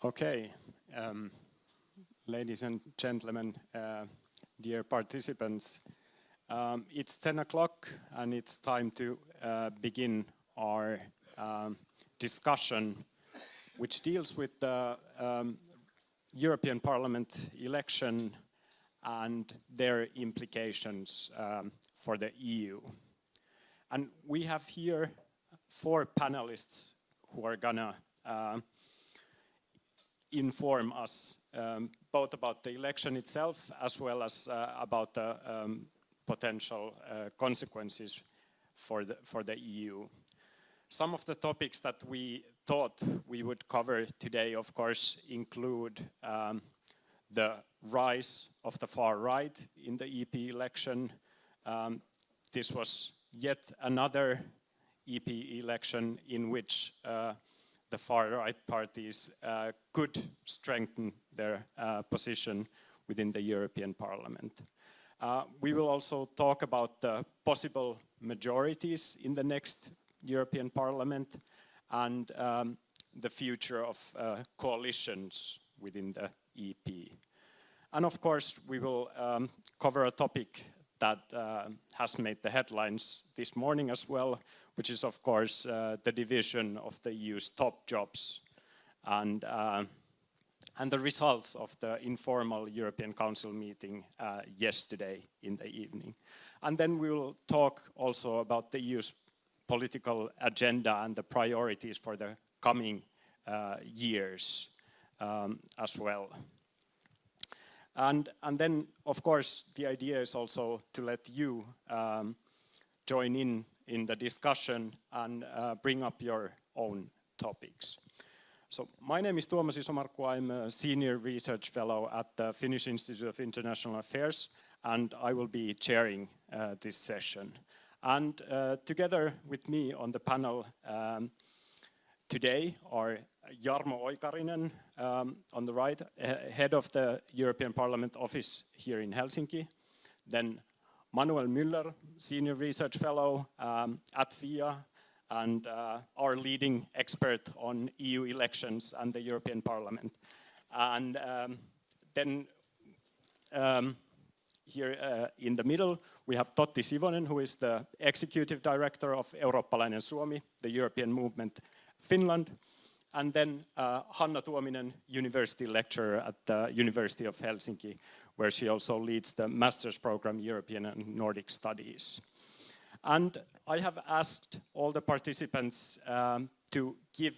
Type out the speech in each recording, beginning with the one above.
Okay, ladies and gentlemen, dear participants, it's 10 o'clock and it's time to begin our discussion, which deals with the European Parliament election and their implications for the EU. And we have here 4 panelists who are gonna inform us both about the election itself as well as about the potential consequences for the EU. Some of the topics that we thought we would cover today, of course, include the rise of the far right in the EP election. This was yet another EP election in which the far-right parties could strengthen their position within the European Parliament. We will also talk about the possible majorities in the next European Parliament and the future of coalitions within the EP. And of course, we will cover a topic that has made the headlines this morning as well, which is of course the division of the EU's top jobs and the results of the informal European Council meeting yesterday in the evening. And then we will talk also about the EU's political agenda and the priorities for the coming years as well. And then, of course, the idea is also to let you join in the discussion and bring up your own topics. So my name is Tuomas Isomarkku. I'm a senior research fellow at the Finnish Institute of International Affairs, and I will be chairing this session. And together with me on the panel today are Jarmo Oikarinen on the right, head of the European Parliament office here in Helsinki. Then Manuel Müller, senior research fellow at FIA and our leading expert on EU elections and the European Parliament. And then here in the middle, we have Totti Sivonen, who is the executive director of Eurooppalainen Suomi, the European movement Finland. And then Hanna Tuominen, university lecturer at the University of Helsinki, where she also leads the master's program European and Nordic Studies. And I have asked all the participants to give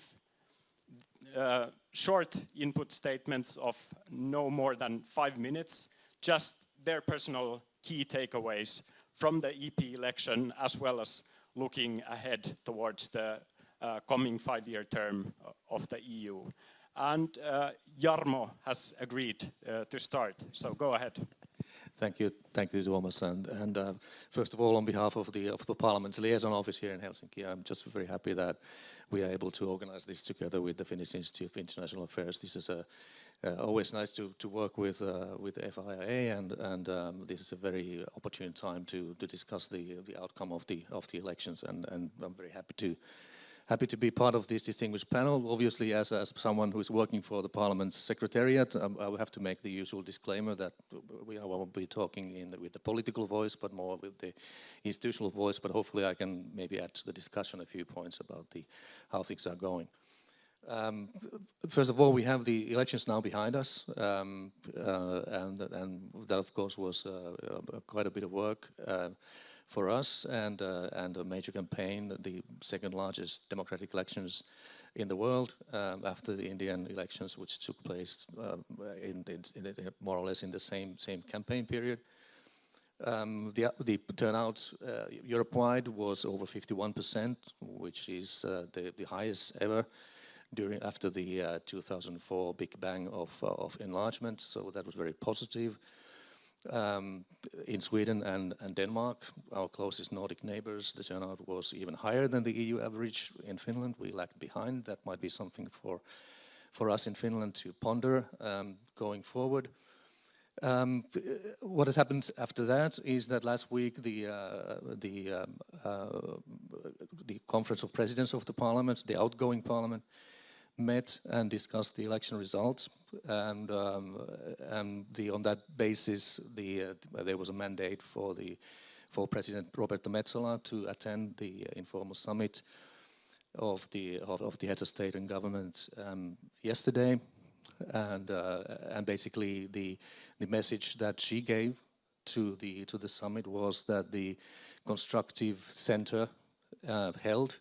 short input statements of no more than 5 minutes, just their personal key takeaways from the EP election, as well as looking ahead towards the coming 5-year term of the EU. And Jarmo has agreed to start, so go ahead. Thank you, Tuomas. And first of all, on behalf of the Parliament's liaison office here in Helsinki, I'm just very happy that we are able to organize this together with the Finnish Institute of International Affairs. This is always nice to work with the FIA, and this is a very opportune time to discuss the outcome of the elections. And I'm very happy to be part of this distinguished panel. Obviously, as someone who is working for the Parliament's Secretariat, I will have to make the usual disclaimer that we won't be talking with the political voice, but more with the institutional voice. But hopefully, I can maybe add to the discussion a few points about how things are going. First of all, we have the elections now behind us, and that, of course, was quite a bit of work. For us and a major campaign, the second largest democratic elections in the world after the Indian elections, which took place in more or less in the same campaign period. The turnout Europe-wide was over 51%, which is the highest ever after the 2004 Big Bang of enlargement. So that was very positive. In Sweden and Denmark, our closest Nordic neighbors, the turnout was even higher than the EU average. In Finland, we lagged behind. That might be something for us in Finland to ponder going forward. What has happened after that is that last week the Conference of Presidents of the Parliament, the outgoing Parliament, met and discussed the election results, and on that basis, there was a mandate for President Roberto Metsola to attend the informal summit of the heads of state and government yesterday, and basically the message that she gave to the summit was that the constructive center held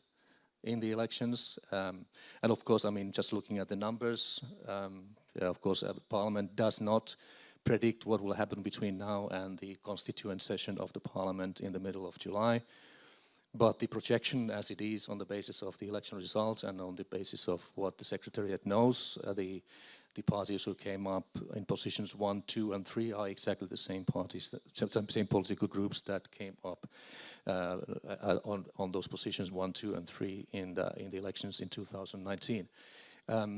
in the elections, and of course, I mean, just looking at the numbers, of course, Parliament does not predict what will happen between now and the constituent session of the Parliament in the middle of July. But the projection as it is on the basis of the election results and on the basis of what the Secretariat knows, the parties who came up in positions 1, 2 and 3 are exactly the same parties, same political groups that came up on those positions 1, 2 and 3 in the elections in 2019.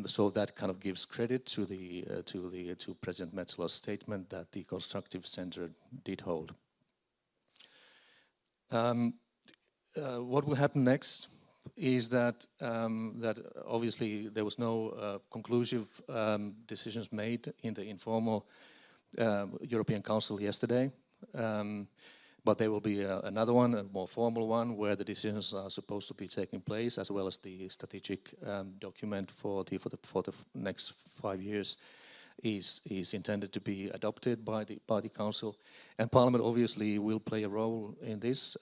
So that kind of gives credit to President Metsola's statement that the constructive center did hold. What will happen next is that obviously there was no conclusive decisions made in the informal European Council yesterday, but there will be another one, a more formal one, where the decisions are supposed to be taking place, as well as the strategic document for the next 5 years is intended to be adopted by the Council, and Parliament obviously will play a role in this.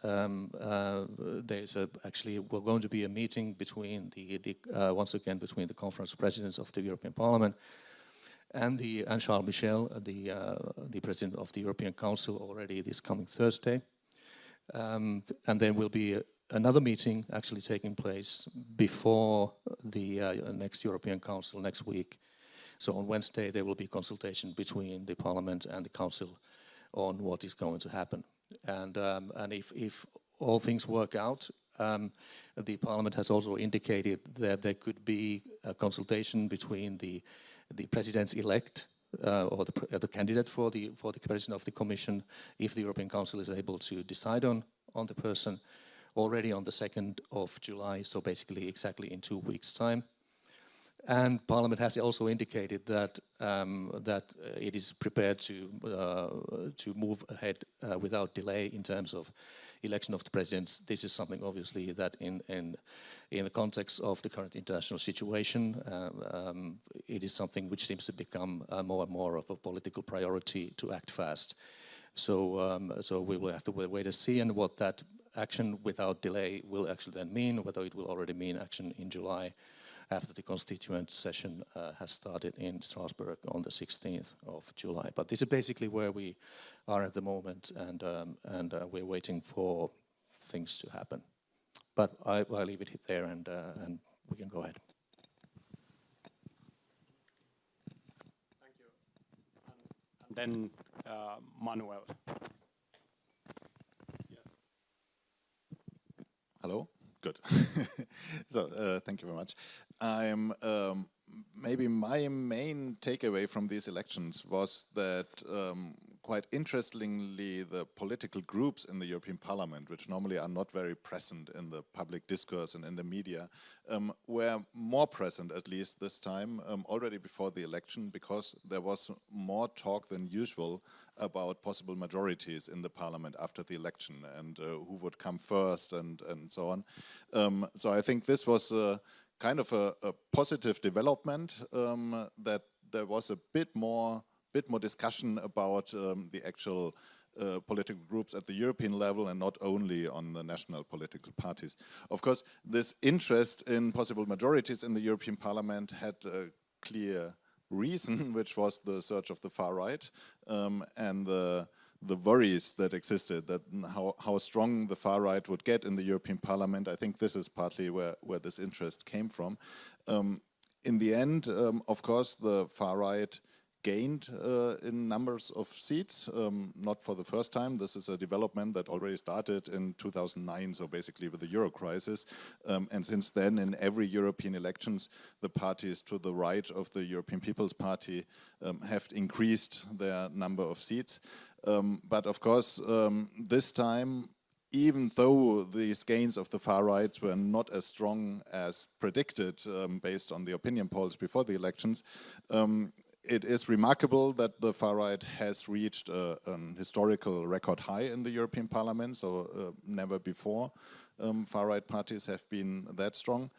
Actually, we're going to be a meeting between once again between the Conference of Presidents of the European Parliament and Charles Michel, the President of the European Council, already this coming Thursday, and there will be another meeting actually taking place before the next European Council next week. So on Wednesday, there will be consultation between the Parliament and the Council on what is going to happen. And if all things work out, the Parliament has also indicated that there could be a consultation between the President-elect or the candidate for the President of the Commission, if the European Council is able to decide on the person already on the 2nd of July, so basically exactly in 2 weeks' time. And Parliament has also indicated that it is prepared to move ahead without delay in terms of election of the presidents. This is something obviously that in the context of the current international situation, it is something which seems to become more and more of a political priority to act fast. So we will have to wait and see, and what that action without delay will actually then mean, whether it will already mean action in July, after the constituent session has started in Strasbourg on the 16th of July. But this is basically where we are at the moment, and we're waiting for things to happen. But I'll leave it there, and we can go ahead. Thank you. And then Manuel. Hello? Good. So, thank you very much. Maybe my main takeaway from these elections was that quite interestingly, the political groups in the European Parliament, which normally are not very present in the public discourse and in the media, were more present, at least this time, already before the election, because there was more talk than usual about possible majorities in the Parliament after the election, and who would come first and so on. So I think this was kind of a positive development, that there was a bit more discussion about the actual political groups at the European level and not only on the national political parties. Of course, this interest in possible majorities in the European Parliament had a clear reason, which was the surge of the far right and the worries that existed, that how strong the far right would get in the European Parliament. I think this is partly where this interest came from. In the end, of course, the far right gained in numbers of seats, not for the first time. This is a development that already started in 2009, so basically with the Euro crisis. And since then, in every European elections, the parties to the right of the European People's Party have increased their number of seats. But of course, this time, even though these gains of the far right were not as strong as predicted based on the opinion polls before the elections, it is remarkable that the far right has reached an historical record high in the European Parliament, so never before far right parties have been that strong.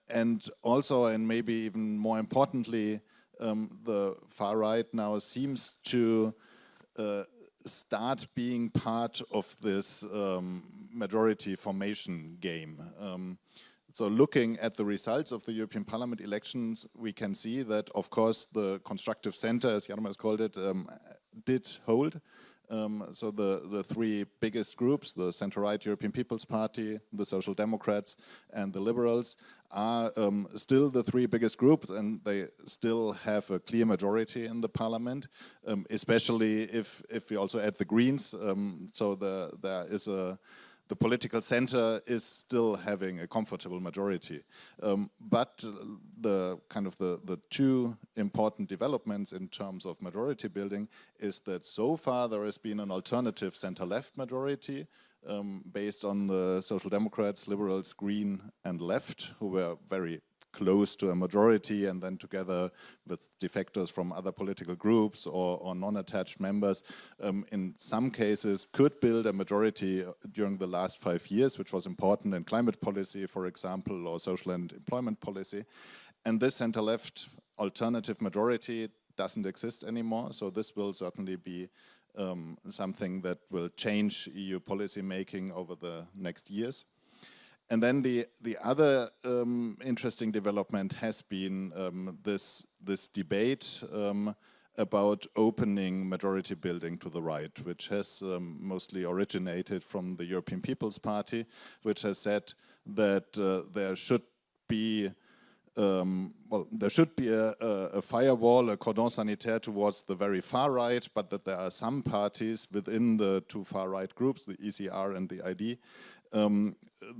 And also, and maybe even more importantly, the far right now seems to start being part of this majority formation game. So looking at the results of the European Parliament elections, we can see that, of course, the constructive center, as Jarmo has called it, did hold. So the three biggest groups, the center-right European People's Party, the Social Democrats, and the Liberals, are still the three biggest groups, and they still have a clear majority in the parliament, especially if we also add the Greens. So there is the political center is still having a comfortable majority. But the two important developments in terms of majority building is that so far there has been an alternative center-left majority based on the Social Democrats, Liberals, Green and Left, who were very close to a majority, and then together with defectors from other political groups or non-attached members, in some cases could build a majority during the last 5 years, which was important in climate policy, for example, or social and employment policy. And this center-left alternative majority doesn't exist anymore, so this will certainly be something that will change EU policy making over the next years. And then the other interesting development has been this debate about opening majority building to the right, which has mostly originated from the European People's Party, which has said that there should be a firewall, a cordon sanitaire towards the very far right, but that there are some parties within the two far right groups, the ECR and the ID,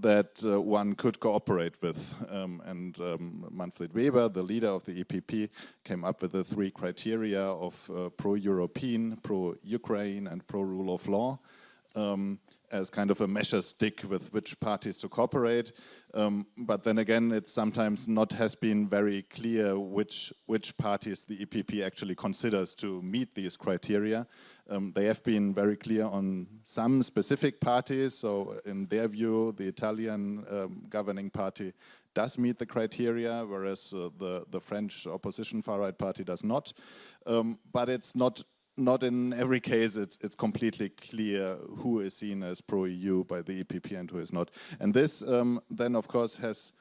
that one could cooperate with. And Manfred Weber, the leader of the EPP, came up with the 3 criteria of pro-European, pro-Ukraine and pro-rule of law as kind of a measure stick with which parties to cooperate. But then again, it sometimes has been very clear which parties the EPP actually considers to meet these criteria. They have been very clear on some specific parties, so in their view, the Italian governing party does meet the criteria, whereas the French opposition far-right party does not. But it's not in every case, it's completely clear who is seen as pro-EU by the EPP and who is not. And this then, of course, has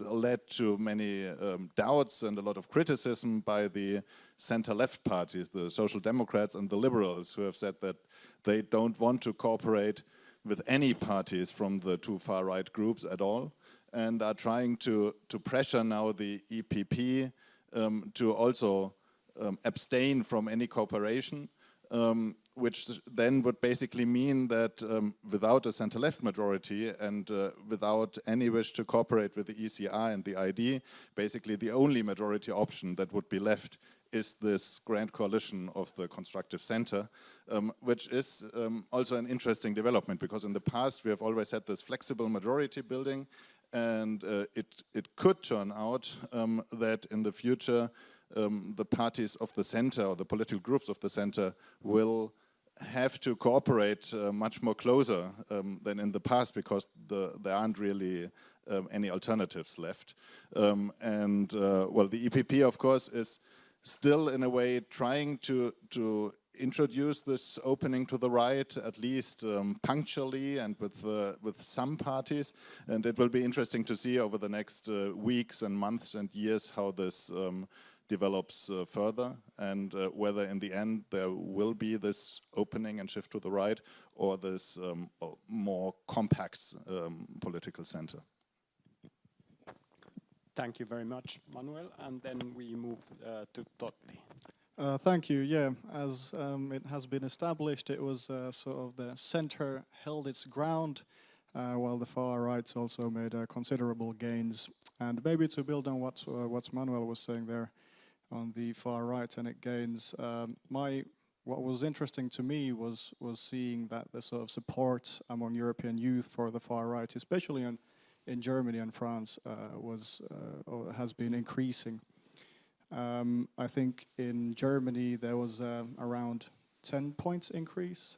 led to many doubts and a lot of criticism by the center-left parties, the Social Democrats and the Liberals, who have said that they don't want to cooperate with any parties from the two far-right groups at all, and are trying to pressure now the EPP to also abstain from any cooperation, which then would basically mean that without a center-left majority and without any wish to cooperate with the ECR and the ID, basically the only majority option that would be left is this grand coalition of the constructive center, which is also an interesting development, because in the past we have always had this flexible majority building, and it could turn out that in the future the parties of the center, or the political groups of the center, will have to cooperate much more closer than in the past, because there aren't really any alternatives left. Well, the EPP, of course, is still in a way trying to introduce this opening to the right, at least punctually and with some parties. And it will be interesting to see over the next weeks and months and years how this develops further, and whether in the end there will be this opening and shift to the right, or this more compact political center. Thank you very much, Manuel. And then we move to Totti. Thank you. Yeah, as it has been established, it was sort of the center held its ground, while the far rights also made considerable gains. And maybe to build on what Manuel was saying there on the far right and it gains, my what was interesting to me was seeing that the sort of support among European youth for the far right, especially in Germany and France, has been increasing. I think in Germany there was around 10 points increase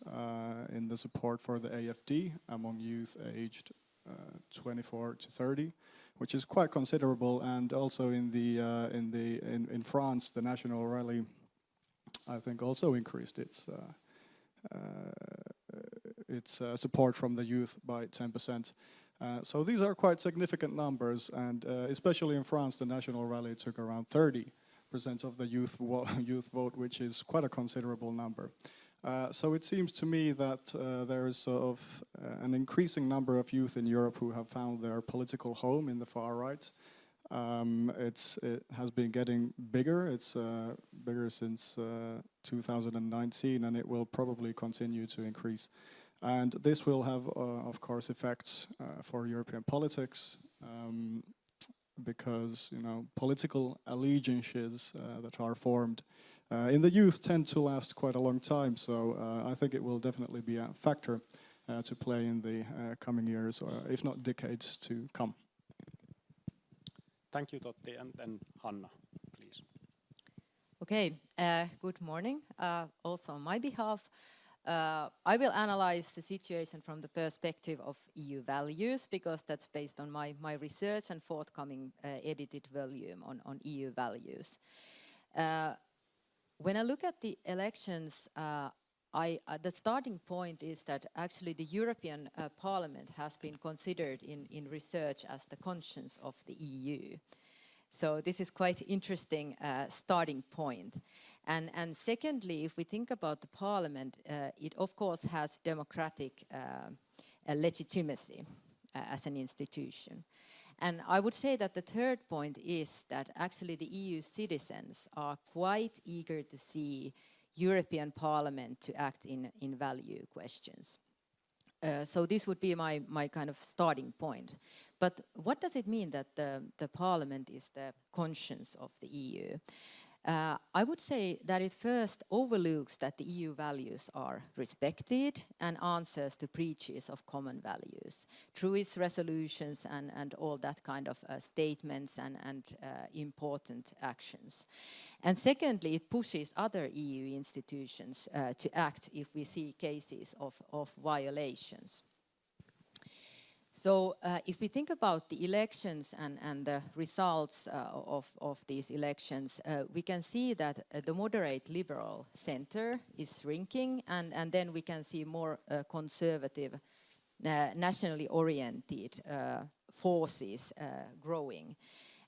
in the support for the AfD among youth aged 24 to 30, which is quite considerable. And also in France, the National Rally, I think, also increased its support from the youth by 10%. So these are quite significant numbers, and especially in France, the National Rally took around 30% of the youth vote, which is quite a considerable number. So it seems to me that there is sort of an increasing number of youth in Europe who have found their political home in the far right. It has been getting bigger. It's bigger since 2019, and it will probably continue to increase. And this will have, of course, effects for European politics, because political allegiances that are formed in the youth tend to last quite a long time. So I think it will definitely be a factor to play in the coming years, or if not decades to come. Thank you, Totti, and then Hanna, please. Okay, good morning. Also on my behalf, I will analyze the situation from the perspective of EU values, because that's based on my research and forthcoming edited volume on EU values. When I look at the elections, the starting point is that actually the European Parliament has been considered in research as the conscience of the EU. So this is quite interesting starting point. And secondly, if we think about the Parliament, it of course has democratic legitimacy as an institution. And I would say that the third point is that actually the EU citizens are quite eager to see European Parliament to act in value questions. So this would be my kind of starting point. But what does it mean that the Parliament is the conscience of the EU? I would say that it first overlooks that the EU values are respected and answers to breaches of common values through its resolutions and all that kind of statements and important actions. And secondly, it pushes other EU institutions to act if we see cases of violations. So if we think about the elections and the results of these elections, we can see that the moderate liberal center is shrinking, and then we can see more conservative, nationally oriented forces growing.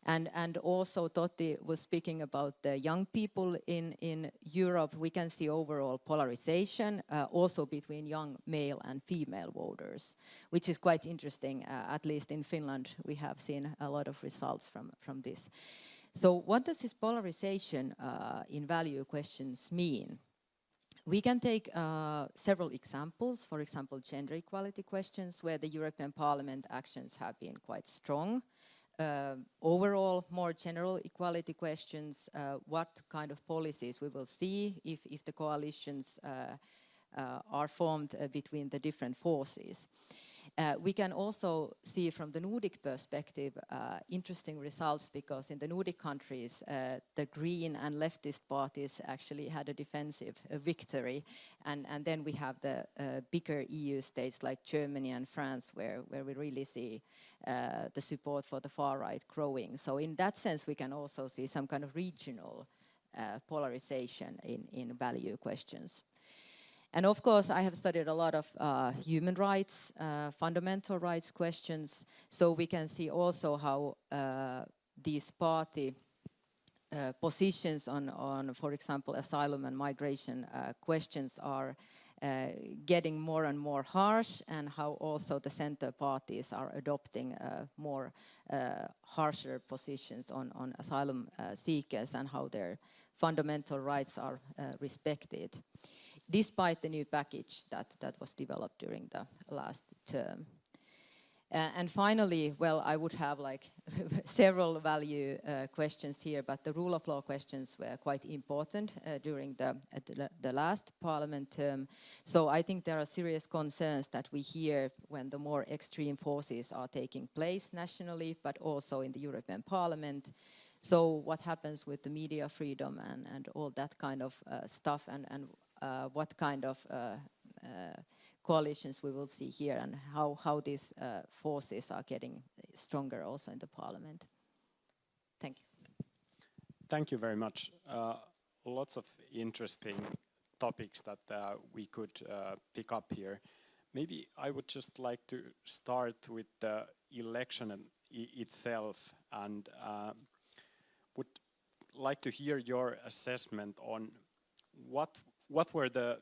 And also Totti was speaking about the young people in Europe. We can see overall polarization also between young male and female voters, which is quite interesting. At least in Finland, we have seen a lot of results from this. So what does this polarization in value questions mean? We can take several examples, for example, gender equality questions, where the European Parliament actions have been quite strong. Overall, more general equality questions, what kind of policies we will see if the coalitions are formed between the different forces. We can also see from the Nordic perspective interesting results, because in the Nordic countries the green and leftist parties actually had a defensive victory, and then we have the bigger EU states like Germany and France where we really see the support for the far right growing. So in that sense we can also see some kind of regional polarization in value questions. And of course, I have studied a lot of human rights, fundamental rights questions, so we can see also how these party positions on, for example, asylum and migration questions are getting more and more harsh, and how also the center parties are adopting more harsher positions on asylum seekers and how their fundamental rights are respected, despite the new package that was developed during the last term. And finally, well, I would have like several value questions here, but the rule of law questions were quite important during the last parliament term. So I think there are serious concerns that we hear when the more extreme forces are taking place nationally, but also in the European Parliament. So what happens with the media freedom and all that kind of stuff, and what kind of coalitions we will see here, and how these forces are getting stronger also in the parliament. Thank you. Thank you very much. Lots of interesting topics that we could pick up here. Maybe I would just like to start with the election itself, and would like to hear your assessment on what were the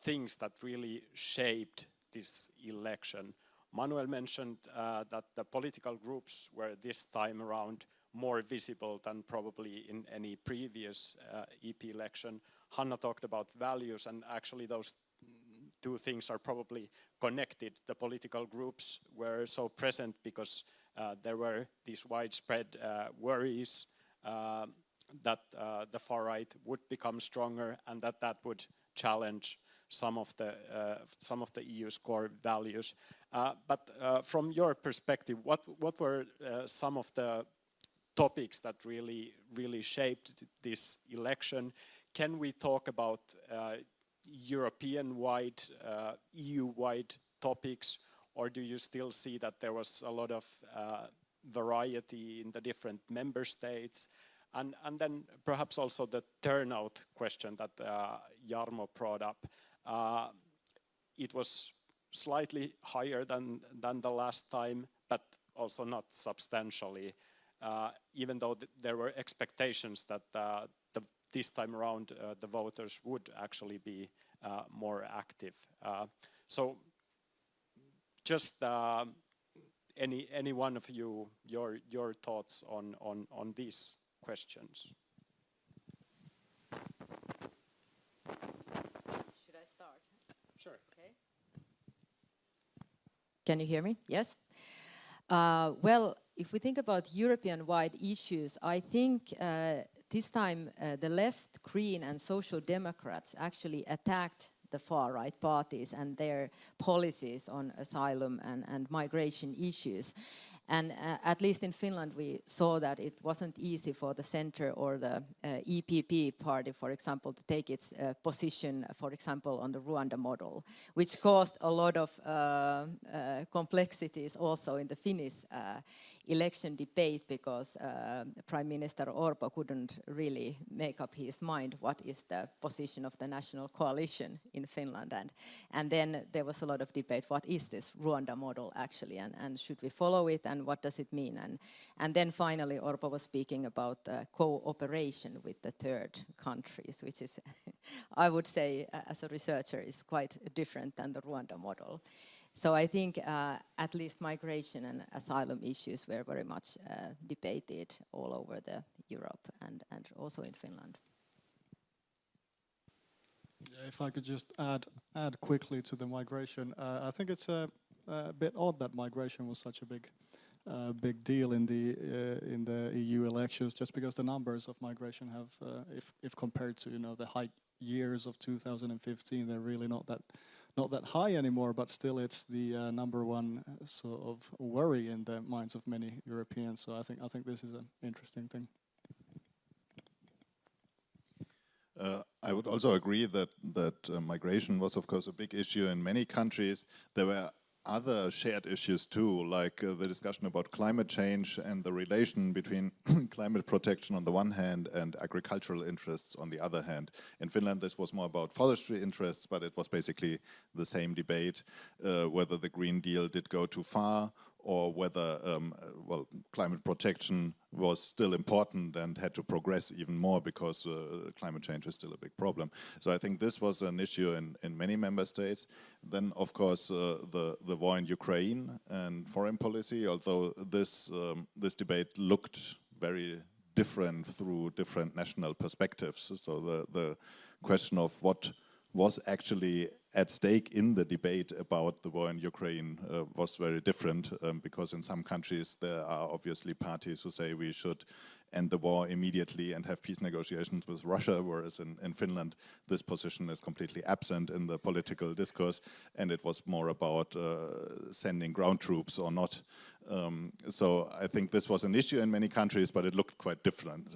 things that really shaped this election. Manuel mentioned that the political groups were this time around more visible than probably in any previous EP election. Hanna talked about values, and actually those two things are probably connected. The political groups were so present because there were these widespread worries that the far right would become stronger, and that would challenge some of the EU's core values. But from your perspective, what were some of the topics that really shaped this election? Can we talk about European-wide, EU-wide topics, or do you still see that there was a lot of variety in the different member states? And then perhaps also the turnout question that Jarmo brought up. It was slightly higher than the last time, but also not substantially, even though there were expectations that this time around the voters would actually be more active. So just any one of you, your thoughts on these questions? Should I start? Sure. Okay. Can you hear me? Yes? Well, if we think about European-wide issues, I think this time the left, Green and Social Democrats actually attacked the far-right parties and their policies on asylum and migration issues. And at least in Finland, we saw that it wasn't easy for the center or the EPP party, for example, to take its position, for example, on the Rwanda model, which caused a lot of complexities also in the Finnish election debate, because Prime Minister Orpo couldn't really make up his mind what is the position of the national coalition in Finland. And then there was a lot of debate, what is this Rwanda model actually, and should we follow it, and what does it mean? And then finally Orpo was speaking about cooperation with the third countries, which is, I would say, as a researcher, is quite different than the Rwanda model. So I think at least migration and asylum issues were very much debated all over Europe and also in Finland. Yeah, if I could just add quickly to the migration, I think it's a bit odd that migration was such a big deal in the EU elections, just because the numbers of migration have, if compared to the high years of 2015, they're really not that high anymore. But still, it's the number one sort of worry in the minds of many Europeans. So I think this is an interesting thing. I would also agree that migration was, of course, a big issue in many countries. There were other shared issues too, like the discussion about climate change and the relation between climate protection on the one hand and agricultural interests on the other hand. In Finland, this was more about forestry interests, but it was basically the same debate, whether the Green Deal did go too far, or whether climate protection was still important and had to progress even more because climate change is still a big problem. So I think this was an issue in many member states. Then, of course, the war in Ukraine and foreign policy, although this debate looked very different through different national perspectives. So the question of what was actually at stake in the debate about the war in Ukraine was very different, because in some countries there are obviously parties who say we should end the war immediately and have peace negotiations with Russia, whereas in Finland this position is completely absent in the political discourse, and it was more about sending ground troops or not. So I think this was an issue in many countries, but it looked quite different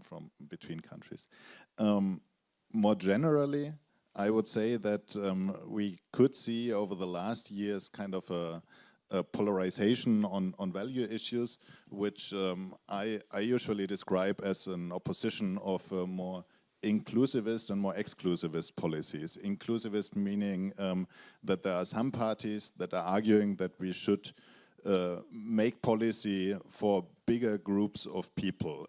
from between countries. More generally, I would say that we could see over the last years kind of a polarization on value issues, which I usually describe as an opposition of more inclusivist and more exclusivist policies. Inclusivist meaning that there are some parties that are arguing that we should make policy for bigger groups of people.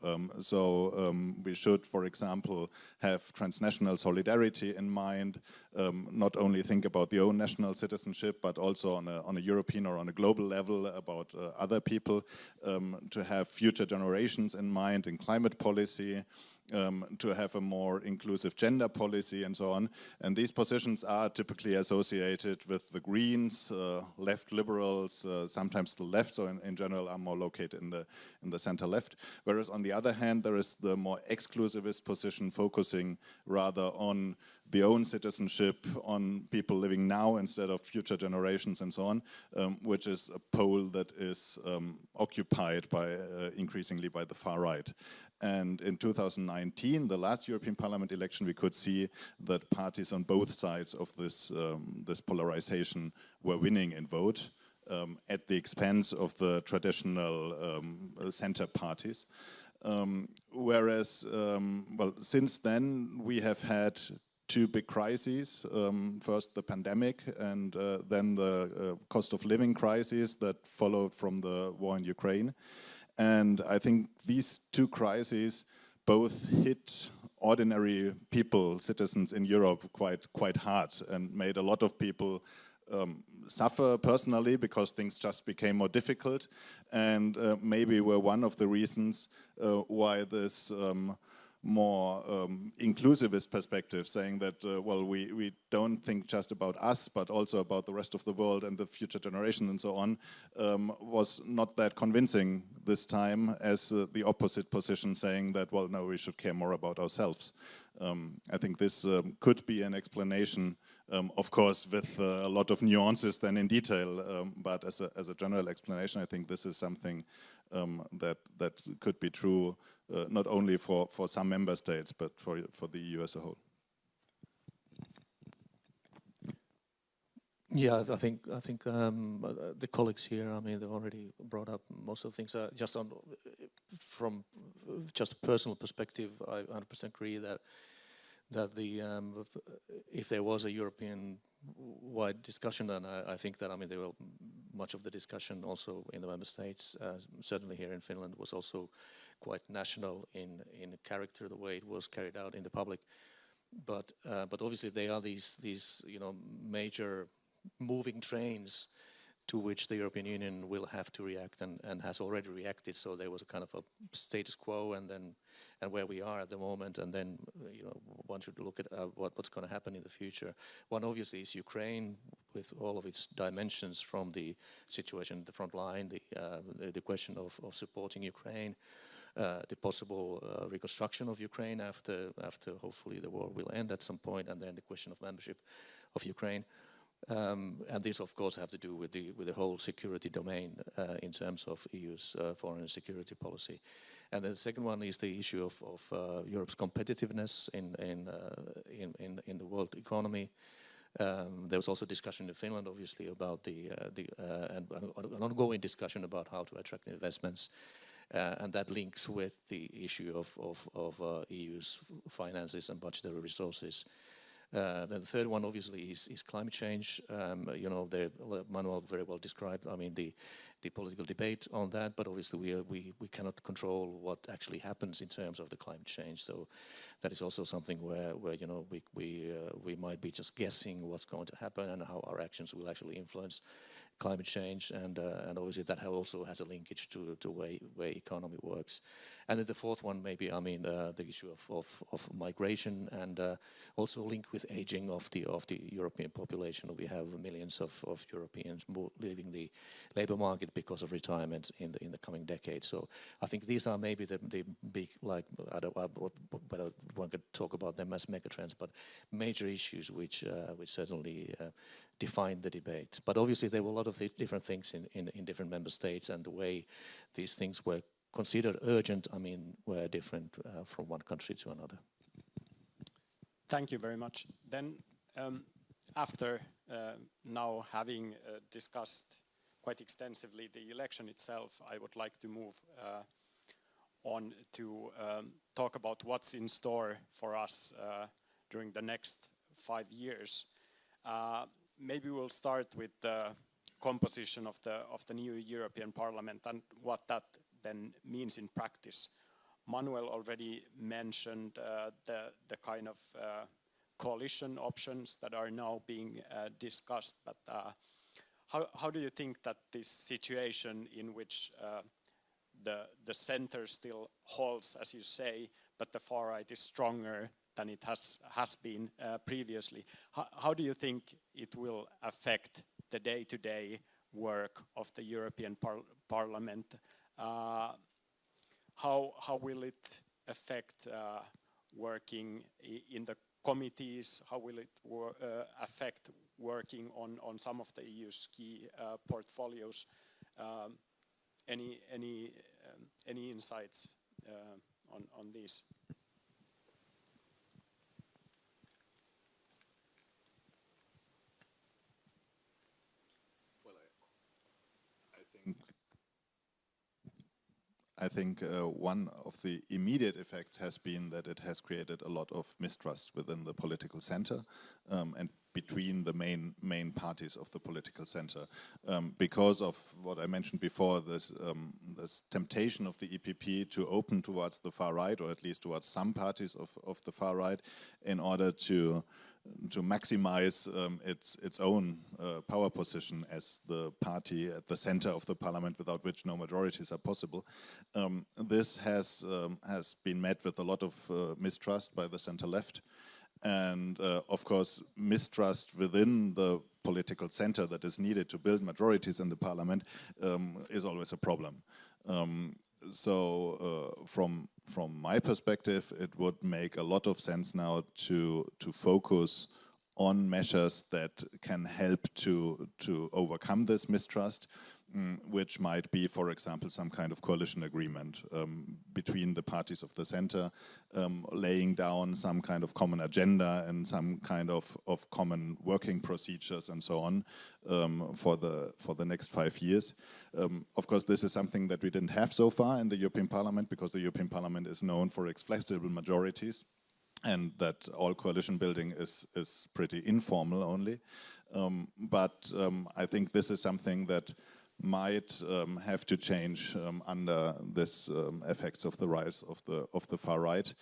We should, for example, have transnational solidarity in mind, not only think about the own national citizenship, but also on a European or on a global level about other people, to have future generations in mind in climate policy, to have a more inclusive gender policy and so on. And these positions are typically associated with the Greens, left liberals, sometimes the left, so in general are more located in the center left. Whereas on the other hand, there is the more exclusivist position focusing rather on the own citizenship, on people living now instead of future generations and so on, which is a pole that is occupied by increasingly by the far right. And in 2019, the last European Parliament election, we could see that parties on both sides of this polarization were winning in vote at the expense of the traditional center parties. Whereas, well, since then we have had two big crises, first the pandemic and then the cost of living crisis that followed from the war in Ukraine. And I think these two crises both hit ordinary people, citizens in Europe quite hard, and made a lot of people suffer personally because things just became more difficult, and maybe were one of the reasons why this more inclusivist perspective, saying that, well, we don't think just about us, but also about the rest of the world and the future generation and so on, was not that convincing this time as the opposite position saying that, well, no, we should care more about ourselves. I think this could be an explanation, of course, with a lot of nuances then in detail, but as a general explanation, I think this is something that could be true not only for some member states, but for the EU as a whole. Yeah, I think the colleagues here, I mean, they've already brought up most of the things. Just from just a personal perspective, I 100% agree that if there was a European-wide discussion, and I think that, I mean, there were much of the discussion also in the member states, certainly here in Finland, was also quite national in character, the way it was carried out in the public. But obviously there are these major moving trains to which the European Union will have to react and has already reacted. So there was a kind of a status quo and where we are at the moment, and then one should look at what's going to happen in the future. One obviously is Ukraine, with all of its dimensions, from the situation at the front line, the question of supporting Ukraine, the possible reconstruction of Ukraine after hopefully the war will end at some point, and then the question of membership of Ukraine. And this, of course, have to do with the whole security domain in terms of EU's foreign and security policy. And then the second one is the issue of Europe's competitiveness in the world economy. There was also discussion in Finland, obviously, about an ongoing discussion about how to attract investments, and that links with the issue of EU's finances and budgetary resources. Then the third one, obviously, is climate change. Manuel very well described, I mean, the political debate on that, but obviously we cannot control what actually happens in terms of the climate change. So that is also something where we might be just guessing what's going to happen and how our actions will actually influence climate change, and obviously that also has a linkage to way economy works. And then the fourth one, maybe, I mean, the issue of migration, and also linked with aging of the European population. We have millions of Europeans leaving the labor market because of retirement in the coming decades. So I think these are maybe the big, like, whether one could talk about them as megatrends, but major issues which certainly define the debate. But obviously there were a lot of different things in different member states, and the way these things were considered urgent, I mean, were different from one country to another. Thank you very much. Then after now having discussed quite extensively the election itself, I would like to move on to talk about what's in store for us during the next 5 years. Maybe we'll start with the composition of the new European Parliament and what that then means in practice. Manuel already mentioned the kind of coalition options that are now being discussed, but how do you think that this situation in which the center still holds, as you say, but the far right is stronger than it has been previously, how do you think it will affect the day-to-day work of the European Parliament? How will it affect working in the committees? How will it affect working on some of the EU's key portfolios? Any insights on these? I think one of the immediate effects has been that it has created a lot of mistrust within the political center and between the main parties of the political center, because of what I mentioned before, this temptation of the EPP to open towards the far right, or at least towards some parties of the far right, in order to maximize its own power position as the party at the center of the parliament, without which no majorities are possible. This has been met with a lot of mistrust by the center left, and of course mistrust within the political center that is needed to build majorities in the parliament is always a problem. So from my perspective, it would make a lot of sense now to focus on measures that can help to overcome this mistrust, which might be, for example, some kind of coalition agreement between the parties of the center, laying down some kind of common agenda and some kind of common working procedures and so on for the next 5 years. Of course, this is something that we didn't have so far in the European Parliament, because the European Parliament is known for its flexible majorities, and that all coalition building is pretty informal only. But I think this is something that might have to change under this effects of the rise of the far right,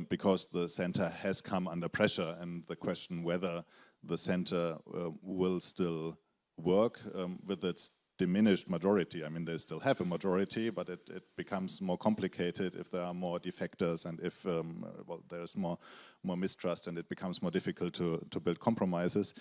because the center has come under pressure, and the question whether the center will still work with its diminished majority. I mean, they still have a majority, but it becomes more complicated if there are more defectors, and if well, there's more mistrust, and it becomes more difficult to build compromises.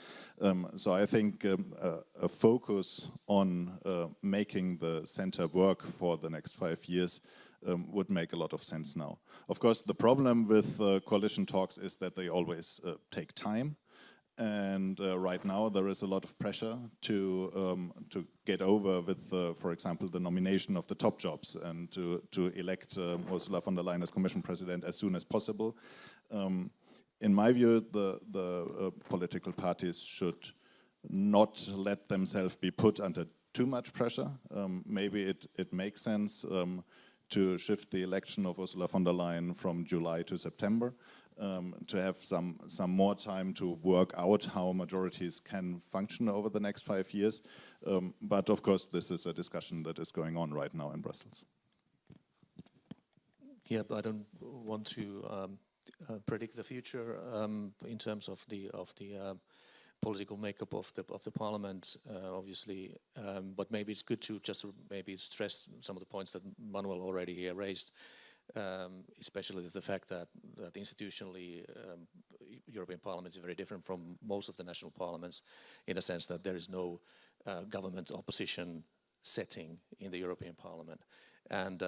So I think a focus on making the center work for the next 5 years would make a lot of sense now. Of course, the problem with coalition talks is that they always take time. And right now there is a lot of pressure to get over with, for example, the nomination of the top jobs, and to elect Ursula von der Leyen as Commission President as soon as possible. In my view, the political parties should not let themselves be put under too much pressure. Maybe it makes sense to shift the election of Ursula von der Leyen from July to September. To have some more time to work out how majorities can function over the next 5 years. But of course, this is a discussion that is going on right now in Brussels. Yeah, but I don't want to predict the future in terms of the political makeup of the parliament, obviously. But maybe it's good to just maybe stress some of the points that Manuel already raised, especially the fact that institutionally European Parliament is very different from most of the national parliaments, in a sense that there is no government opposition setting in the European Parliament. And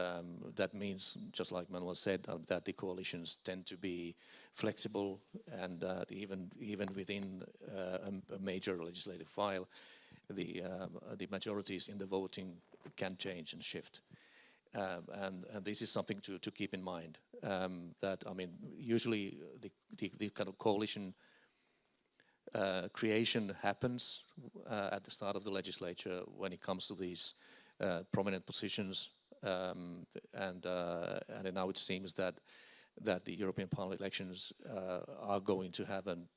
that means, just like Manuel said, that the coalitions tend to be flexible, and even within a major legislative file, the majorities in the voting can change and shift. And this is something to keep in mind. That, I mean, usually the kind of coalition creation happens at the start of the legislature when it comes to these prominent positions. And now it seems that the European Parliament elections are going to have an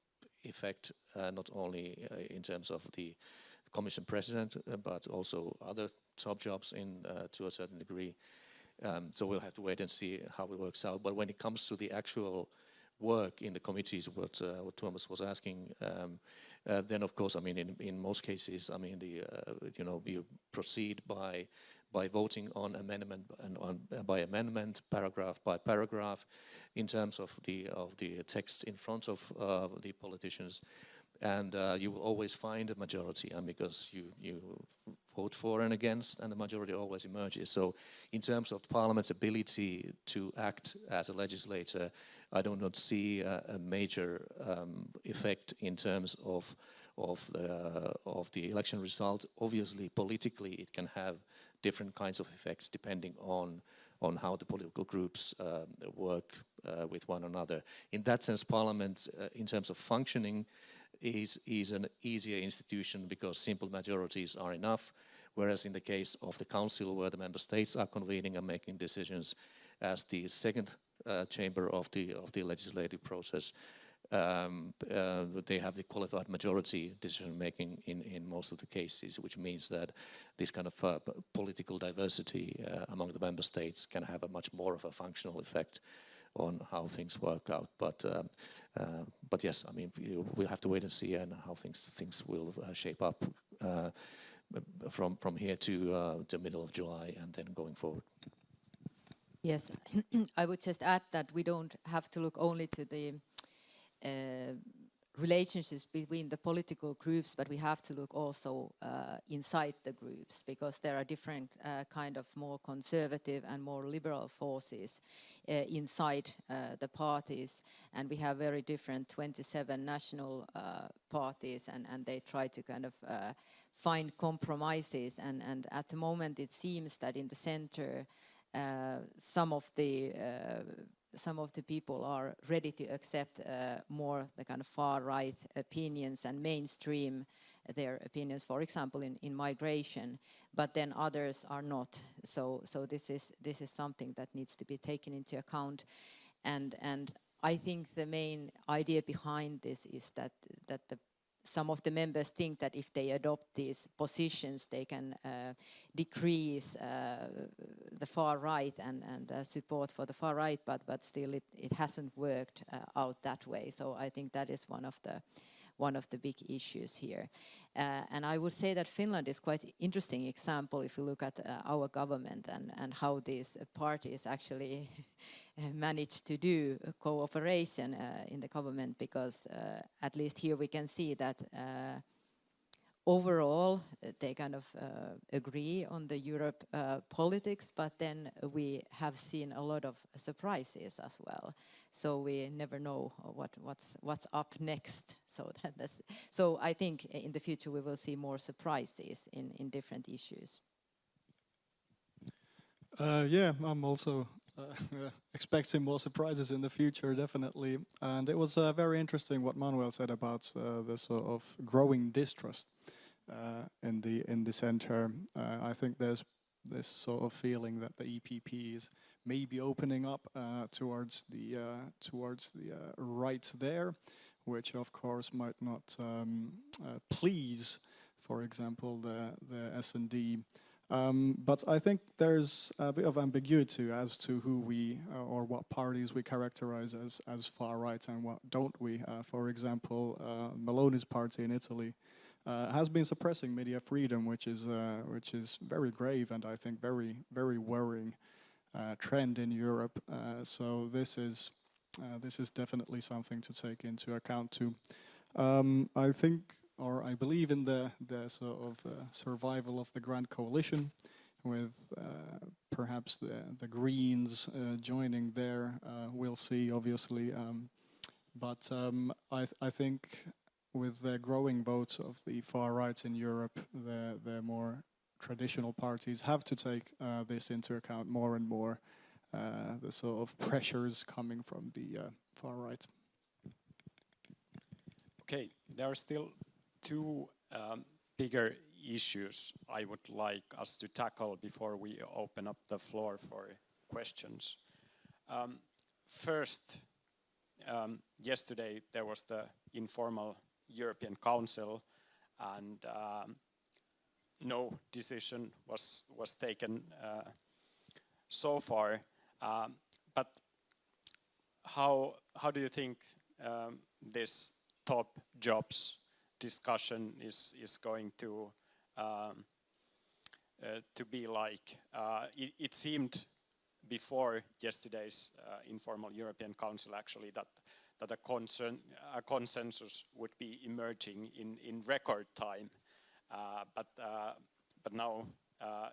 effect not only in terms of the Commission President, but also other top jobs to a certain degree. So we'll have to wait and see how it works out. But when it comes to the actual work in the committees, what Thomas was asking, then of course, I mean, in most cases, I mean, you proceed by voting on amendment and by amendment, paragraph by paragraph, in terms of the text in front of the politicians, and you will always find a majority, because you vote for and against, and the majority always emerges. So, in terms of the Parliament's ability to act as a legislator, I do not see a major effect in terms of the election result. Obviously, politically, it can have different kinds of effects depending on how the political groups work with one another. In that sense, Parliament, in terms of functioning, is an easier institution because simple majorities are enough, whereas in the case of the Council, where the member states are convening and making decisions as the second chamber of the legislative process, they have the qualified majority decision making in most of the cases, which means that this kind of political diversity among the member states can have a much more of a functional effect on how things work out. But yes, I mean, we'll have to wait and see and how things will shape up from here to the middle of July and then going forward. Yes, I would just add that we don't have to look only to the relationships between the political groups, but we have to look also inside the groups, because there are different kind of more conservative and more liberal forces inside the parties, and we have very different 27 national parties, and they try to kind of find compromises, and at the moment it seems that in the center some of the people are ready to accept more the kind of far-right opinions and mainstream their opinions, for example, in migration, but then others are not. So this is something that needs to be taken into account, and I think the main idea behind this is that some of the members think that if they adopt these positions, they can decrease the far right and support for the far right, but still it hasn't worked out that way. So I think that is one of the big issues here. And I would say that Finland is quite an interesting example if you look at our government and how these parties actually manage to do cooperation in the government, because at least here we can see that overall they kind of agree on the Europe politics, but then we have seen a lot of surprises as well. So we never know what's up next. So I think in the future we will see more surprises in different issues. Yeah, I'm also expecting more surprises in the future, definitely. And it was very interesting what Manuel said about the sort of growing distrust in the center. I think there's this sort of feeling that the EPP is maybe opening up towards the right there, which of course might not please, for example, the S&D But I think there's a bit of ambiguity as to who we or what parties we characterize as far right and what don't we. For example, Meloni's party in Italy has been suppressing media freedom, which is very grave and I think very worrying trend in Europe. So this is definitely something to take into account too. I think, or I believe in the sort of survival of the Grand Coalition, with perhaps the Greens joining there. We'll see, obviously, but I think with the growing votes of the far right in Europe, the more traditional parties have to take this into account more and more. The sort of pressures coming from the far right. Okay, there are still two bigger issues I would like us to tackle before we open up the floor for questions. First, yesterday there was the informal European Council, and no decision was taken so far. But how do you think this top jobs discussion is going to be like? It seemed before yesterday's informal European Council actually that a consensus would be emerging in record time, but now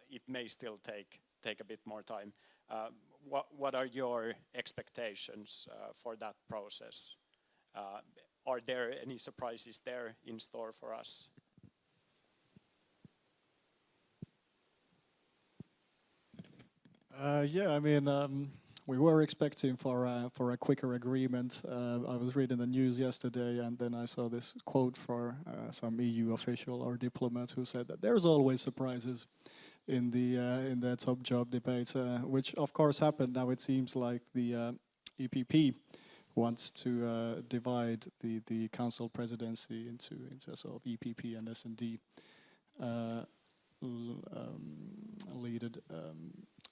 it may still take a bit more time. What are your expectations for that process? Are there any surprises there in store for us? Yeah, I mean, we were expecting for a quicker agreement. I was reading the news yesterday, and then I saw this quote for some EU official or diplomat who said that there's always surprises in the top job debate, which of course happened. Now it seems like the EPP wants to divide the council presidency into a sort of EPP and S&D leaded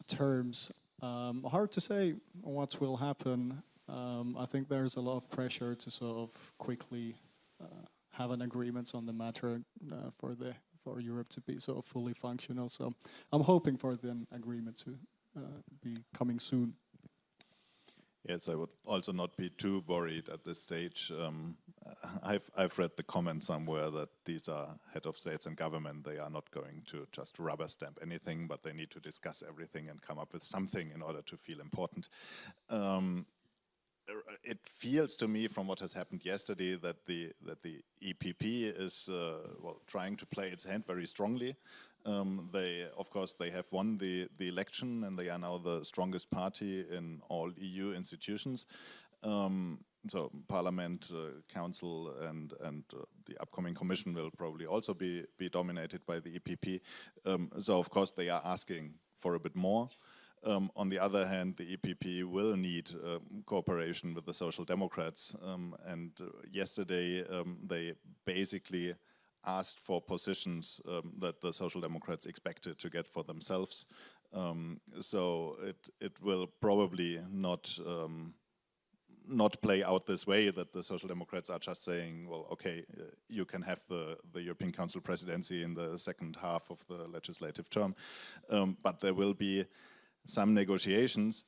terms. Hard to say what will happen. I think there's a lot of pressure to sort of quickly have an agreement on the matter for Europe to be sort of fully functional. So I'm hoping for the agreement to be coming soon. Yes, I would also not be too worried at this stage. I've read the comment somewhere that these are head of states and government. They are not going to just rubber stamp anything, but they need to discuss everything and come up with something in order to feel important. It feels to me from what has happened yesterday that the EPP is trying to play its hand very strongly. Of course, they have won the election, and they are now the strongest party in all EU institutions. So Parliament, Council, and the upcoming Commission will probably also be dominated by the EPP. So of course they are asking for a bit more. On the other hand, the EPP will need cooperation with the Social Democrats. And yesterday they basically asked for positions that the Social Democrats expected to get for themselves. So it will probably not play out this way, that the Social Democrats are just saying, well, okay, you can have the European Council presidency in the second half of the legislative term. But there will be some negotiations.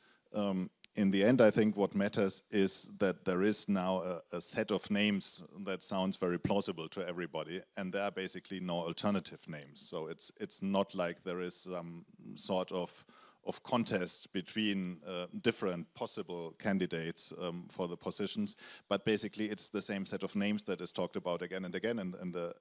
In the end, I think what matters is that there is now a set of names that sounds very plausible to everybody, and there are basically no alternative names. So it's not like there is some sort of contest between different possible candidates for the positions, but basically it's the same set of names that is talked about again and again, and the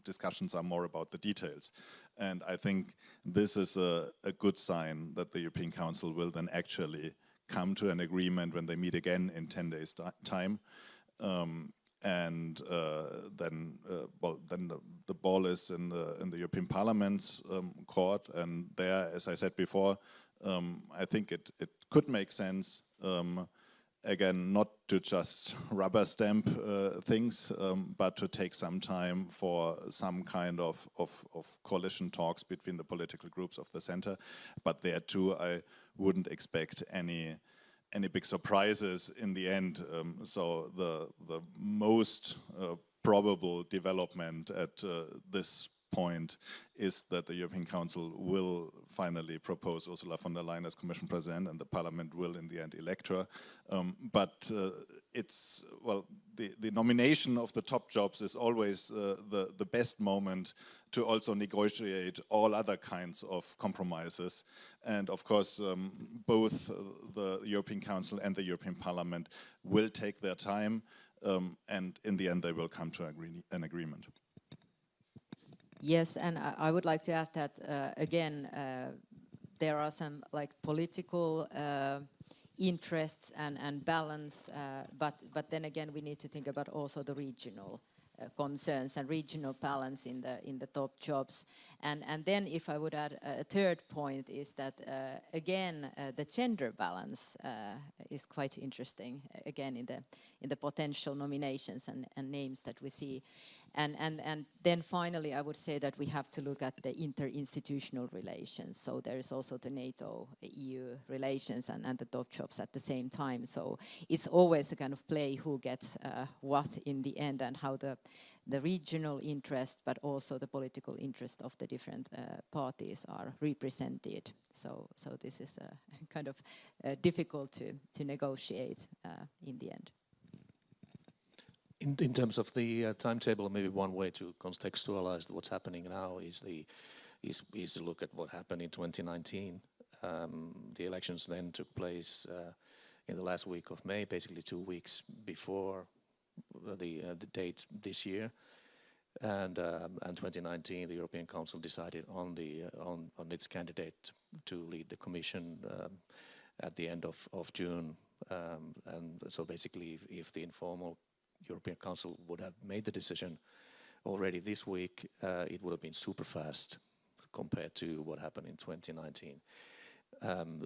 discussions are more about the details. And I think this is a good sign that the European Council will then actually come to an agreement when they meet again in 10 days' time. And then the ball is in the European Parliament's court, and there, as I said before, I think it could make sense, again, not to just rubber stamp things, but to take some time for some kind of coalition talks between the political groups of the center. But there too, I wouldn't expect any big surprises in the end. So the most probable development at this point is that the European Council will finally propose Ursula von der Leyen as Commission President, and the Parliament will in the end elect her. But it's, well, the nomination of the top jobs is always the best moment to also negotiate all other kinds of compromises. And of course, both the European Council and the European Parliament will take their time, and in the end they will come to an agreement. Yes, and I would like to add that again, there are some like political interests and balance, but then again we need to think about also the regional concerns and regional balance in the top jobs. And then if I would add a third point is that again the gender balance is quite interesting again in the potential nominations and names that we see. And then finally, I would say that we have to look at the interinstitutional relations. So there is also the NATO-EU relations and the top jobs at the same time. So it's always a kind of play who gets what in the end, and how the regional interest, but also the political interest of the different parties are represented. So this is kind of difficult to negotiate in the end. In terms of the timetable, maybe one way to contextualize what's happening now is to look at what happened in 2019. The elections then took place in the last week of May, basically 2 weeks before the date this year. And 2019, the European Council decided on its candidate to lead the Commission at the end of June. And so basically, if the informal European Council would have made the decision already this week, it would have been super fast compared to what happened in 2019.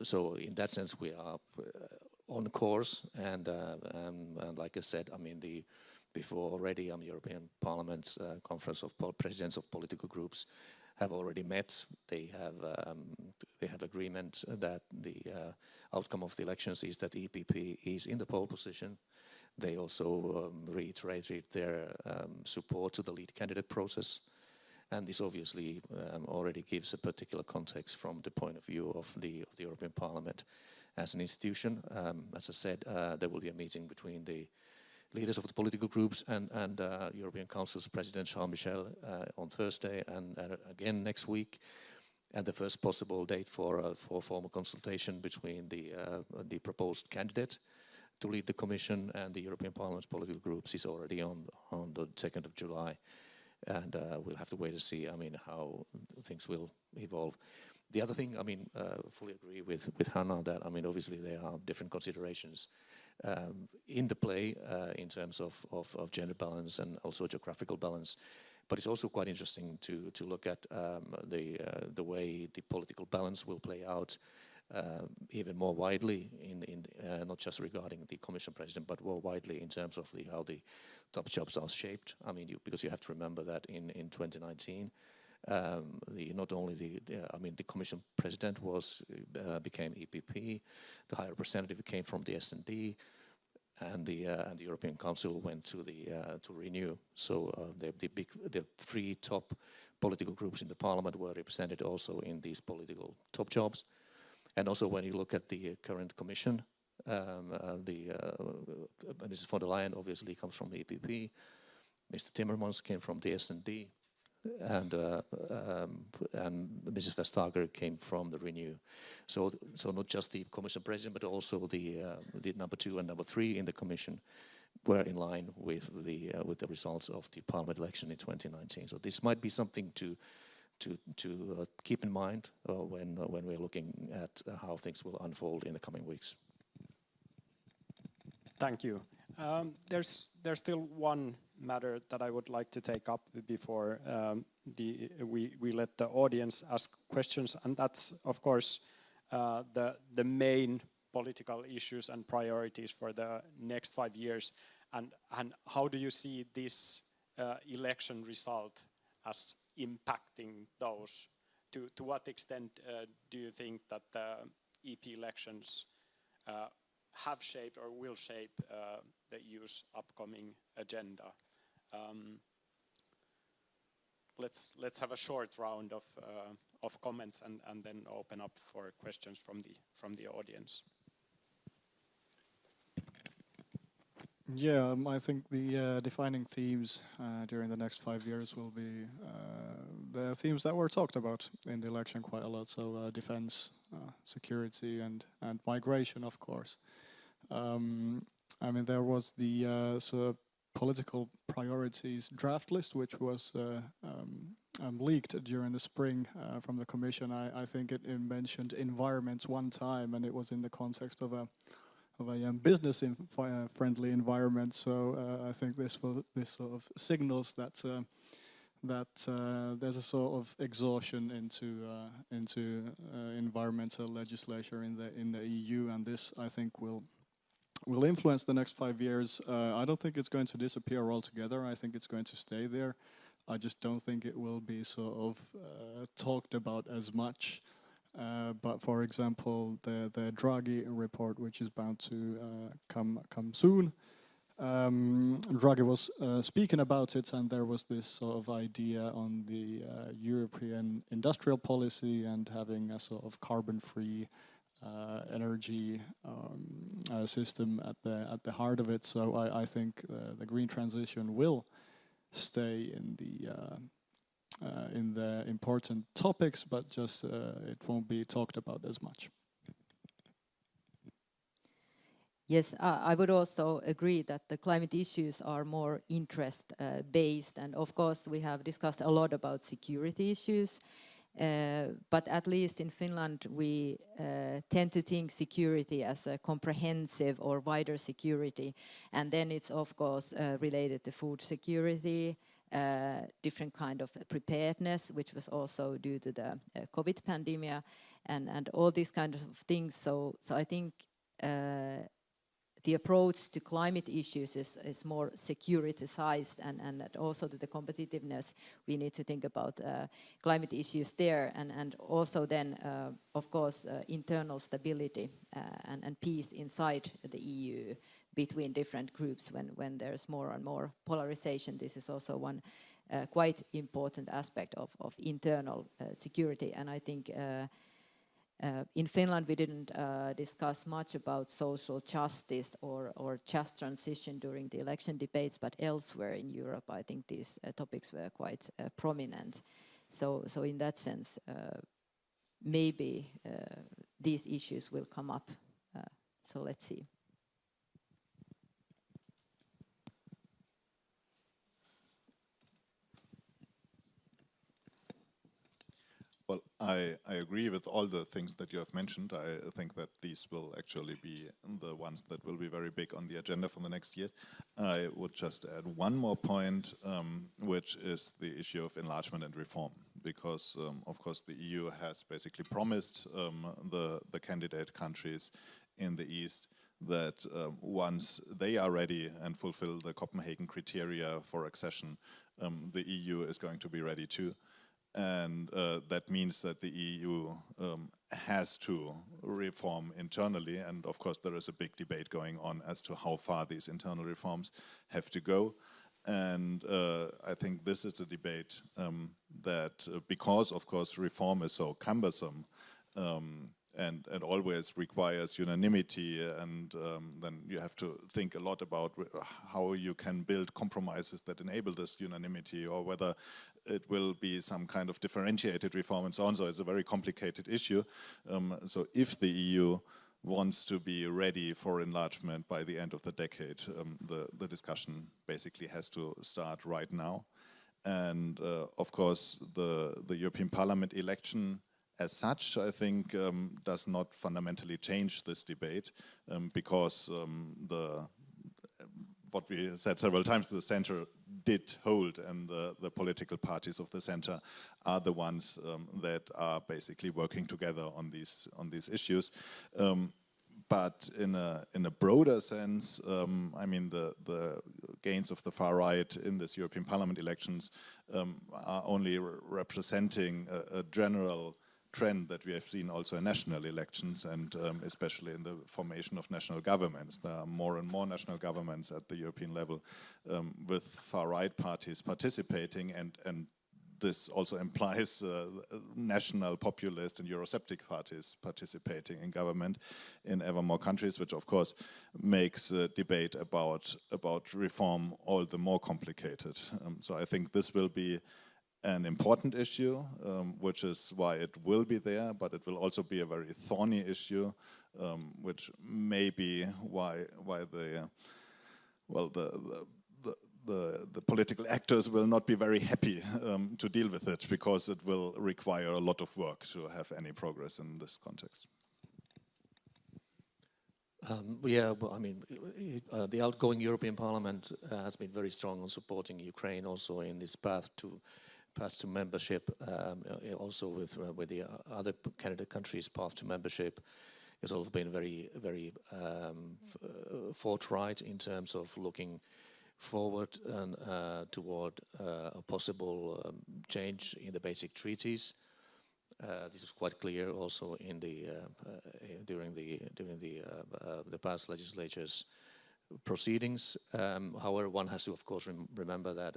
So in that sense, we are on course, and like I said, I mean, before already, European Parliament's Conference of Presidents of Political Groups have already met. They have agreement that the outcome of the elections is that the EPP is in the pole position. They also reiterated their support to the lead candidate process. And this obviously already gives a particular context from the point of view of the European Parliament as an institution. As I said, there will be a meeting between the leaders of the political groups and European Council's President Charles Michel on Thursday and again next week. And the first possible date for formal consultation between the proposed candidate to lead the Commission and the European Parliament's political groups is already on the 2nd of July. And we'll have to wait to see, how things will evolve. The other thing, fully agree with Hanna that, obviously there are different considerations in the play in terms of gender balance and also geographical balance. But it's also quite interesting to look at the way the political balance will play out even more widely in not just regarding the Commission President, but more widely in terms of how the top jobs are shaped. Because you have to remember that in 2019, not only the Commission President became EPP, the High Representative came from the S&D, and the European Council went to Renew. So the three top political groups in the Parliament were represented also in these political top jobs. And also when you look at the current Commission, Mrs. von der Leyen obviously comes from the EPP, Mr. Timmermans came from the S&D, and Mrs. Vestager came from the Renew. So not just the Commission President, but also the number 2 and number 3 in the Commission were in line with the results of the Parliament election in 2019. So this might be something to keep in mind when we're looking at how things will unfold in the coming weeks. Thank you. There's still one matter that I would like to take up before we let the audience ask questions, and that's of course the main political issues and priorities for the next 5 years, and how do you see this election result as impacting those? To what extent do you think that the EP elections have shaped or will shape the EU's upcoming agenda? Let's have a short round of comments and then open up for questions from the audience. Yeah, I think the defining themes during the next 5 years will be the themes that were talked about in the election quite a lot. So defense, security, and migration, of course. I mean, there was the sort of political priorities draft list, which was leaked during the spring from the Commission. I think it mentioned environments one time, and it was in the context of a business-friendly environment. So I think this sort of signals that there's a sort of exhaustion into environmental legislature in the EU, and this I think will influence the next 5 years. I don't think it's going to disappear altogether. I think it's going to stay there. I just don't think it will be sort of talked about as much. But for example, the Draghi report, which is bound to come soon, Draghi was speaking about it, and there was this sort of idea on the European industrial policy and having a sort of carbon-free energy system at the heart of it. So I think the green transition will stay in the important topics, but just it won't be talked about as much. Yes, I would also agree that the climate issues are more interest-based, and of course we have discussed a lot about security issues, but at least in Finland we tend to think security as a comprehensive or wider security, and then it's of course related to food security, different kind of preparedness, which was also due to the COVID pandemic, and all these kind of things. So I think the approach to climate issues is more securitized, and also to the competitiveness, we need to think about climate issues there, and also then, of course, internal stability and peace inside the EU between different groups when there's more and more polarization. This is also one quite important aspect of internal security, and I think in Finland, we didn't discuss much about social justice or just transition during the election debates, but elsewhere in Europe, I think these topics were quite prominent. So in that sense, maybe these issues will come up. So let's see. Well, I agree with all the things that you have mentioned. I think that these will actually be the ones that will be very big on the agenda for the next years. I would just add one more point, which is the issue of enlargement and reform, because of course the EU has basically promised the candidate countries in the East that once they are ready and fulfill the Copenhagen criteria for accession, the EU is going to be ready too. And that means that the EU has to reform internally, and of course there is a big debate going on as to how far these internal reforms have to go. And I think this is a debate that, because of course reform is so cumbersome and always requires unanimity, and then you have to think a lot about how you can build compromises that enable this unanimity, or whether it will be some kind of differentiated reform and so on. So it's a very complicated issue. So if the EU wants to be ready for enlargement by the end of the decade, the discussion basically has to start right now. And of course, the European Parliament election as such, I think, does not fundamentally change this debate, because what we said several times, the center did hold, and the political parties of the center are the ones that are basically working together on these issues. but in a broader sense, I mean, the gains of the far right in this European Parliament elections are only representing a general trend that we have seen also in national elections, and especially in the formation of national governments. There are more and more national governments at the European level with far-right parties participating, and this also implies national populist and Eurosceptic parties participating in government in ever more countries, which of course makes debate about reform all the more complicated. So I think this will be an important issue, which is why it will be there, but it will also be a very thorny issue, which may be why the political actors will not be very happy to deal with it, because it will require a lot of work to have any progress in this context. Yeah, well, I mean, the outgoing European Parliament has been very strong on supporting Ukraine also in this path to membership, also with the other candidate countries' path to membership. Has also been very forthright in terms of looking forward and toward a possible change in the basic treaties. This is quite clear also in during the past legislature's proceedings. However, one has to, of course, remember that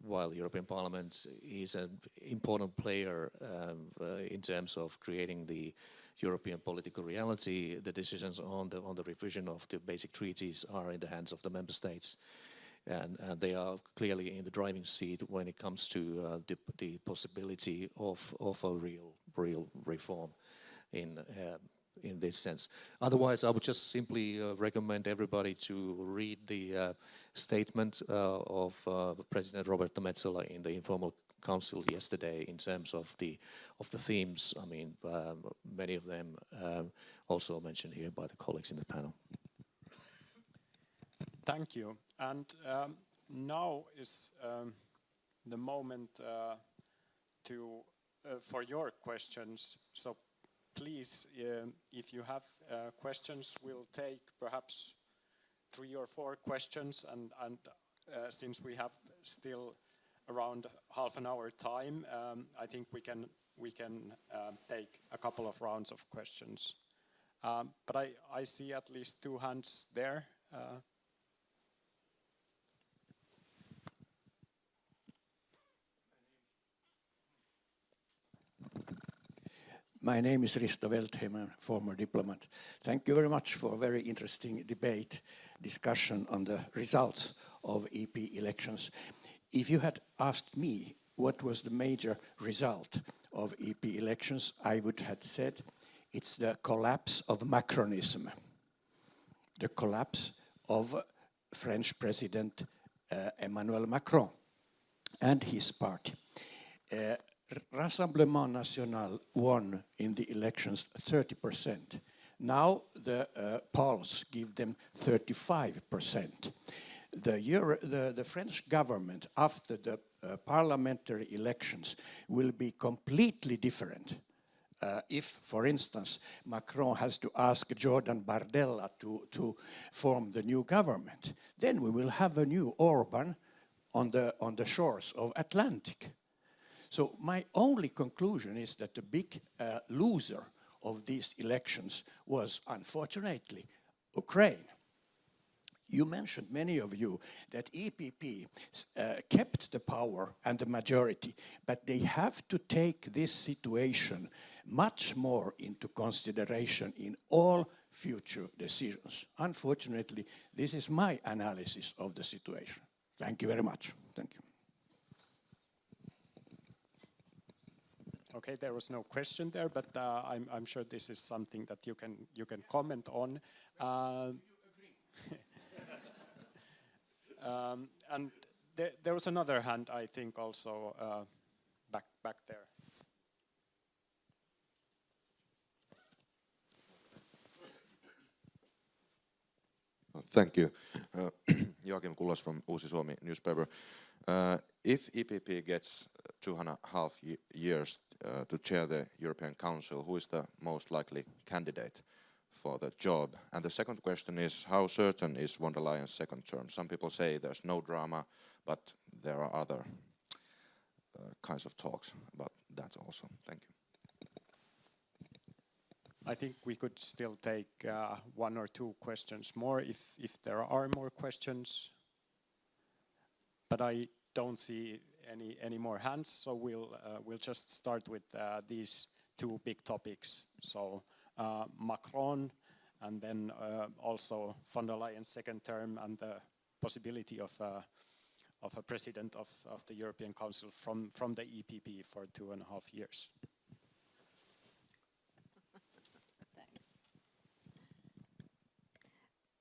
while the European Parliament is an important player in terms of creating the European political reality, the decisions on the revision of the basic treaties are in the hands of the member states, and they are clearly in the driving seat when it comes to the possibility of a real reform in this sense. Otherwise, I would just simply recommend everybody to read the statement of President Roberta Metsola in the informal council yesterday in terms of the themes. I mean, many of them also mentioned here by the colleagues in the panel. Thank you. And now is the moment for your questions. So please, if you have questions, we'll take perhaps 3 or 4 questions, and since we have still around half an hour time, I think we can take a couple of rounds of questions. But I see at least 2 hands there. My name is Risto Veltheim, I'm a former diplomat. Thank you very much for a very interesting discussion on the results of EP elections. If you had asked me what was the major result of EP elections, I would have said it's the collapse of Macronism, the collapse of French President Emmanuel Macron and his party. Rassemblement National won in the elections 30%. Now the polls give them 35%. The French government after the parliamentary elections will be completely different. If, for instance, Macron has to ask Jordan Bardella to form the new government, then we will have a new Orban on the shores of Atlantic. So my only conclusion is that the big loser of these elections was, unfortunately, Ukraine. You mentioned, many of you, that EPP kept the power and the majority, but they have to take this situation much more into consideration in all future decisions. Unfortunately, this is my analysis of the situation. Thank you very much. Thank you. Okay, there was no question there, but I'm sure this is something that you can comment on. And there was another hand, I think, also back there. Thank you. Joakim Kullas from Uusi Suomi newspaper. If EPP gets 2.5 years to chair the European Council, who is the most likely candidate for the job? And the second question is, how certain is von der Leyen's second term? Some people say there's no drama, but there are other kinds of talks about that also. Thank you. I think we could still take one or two questions more if there are more questions. But I don't see any more hands, so we'll just start with these two big topics. So Macron, and then also von der Leyen's second term, and the possibility of a president of the European Council from the EPP for 2.5 years.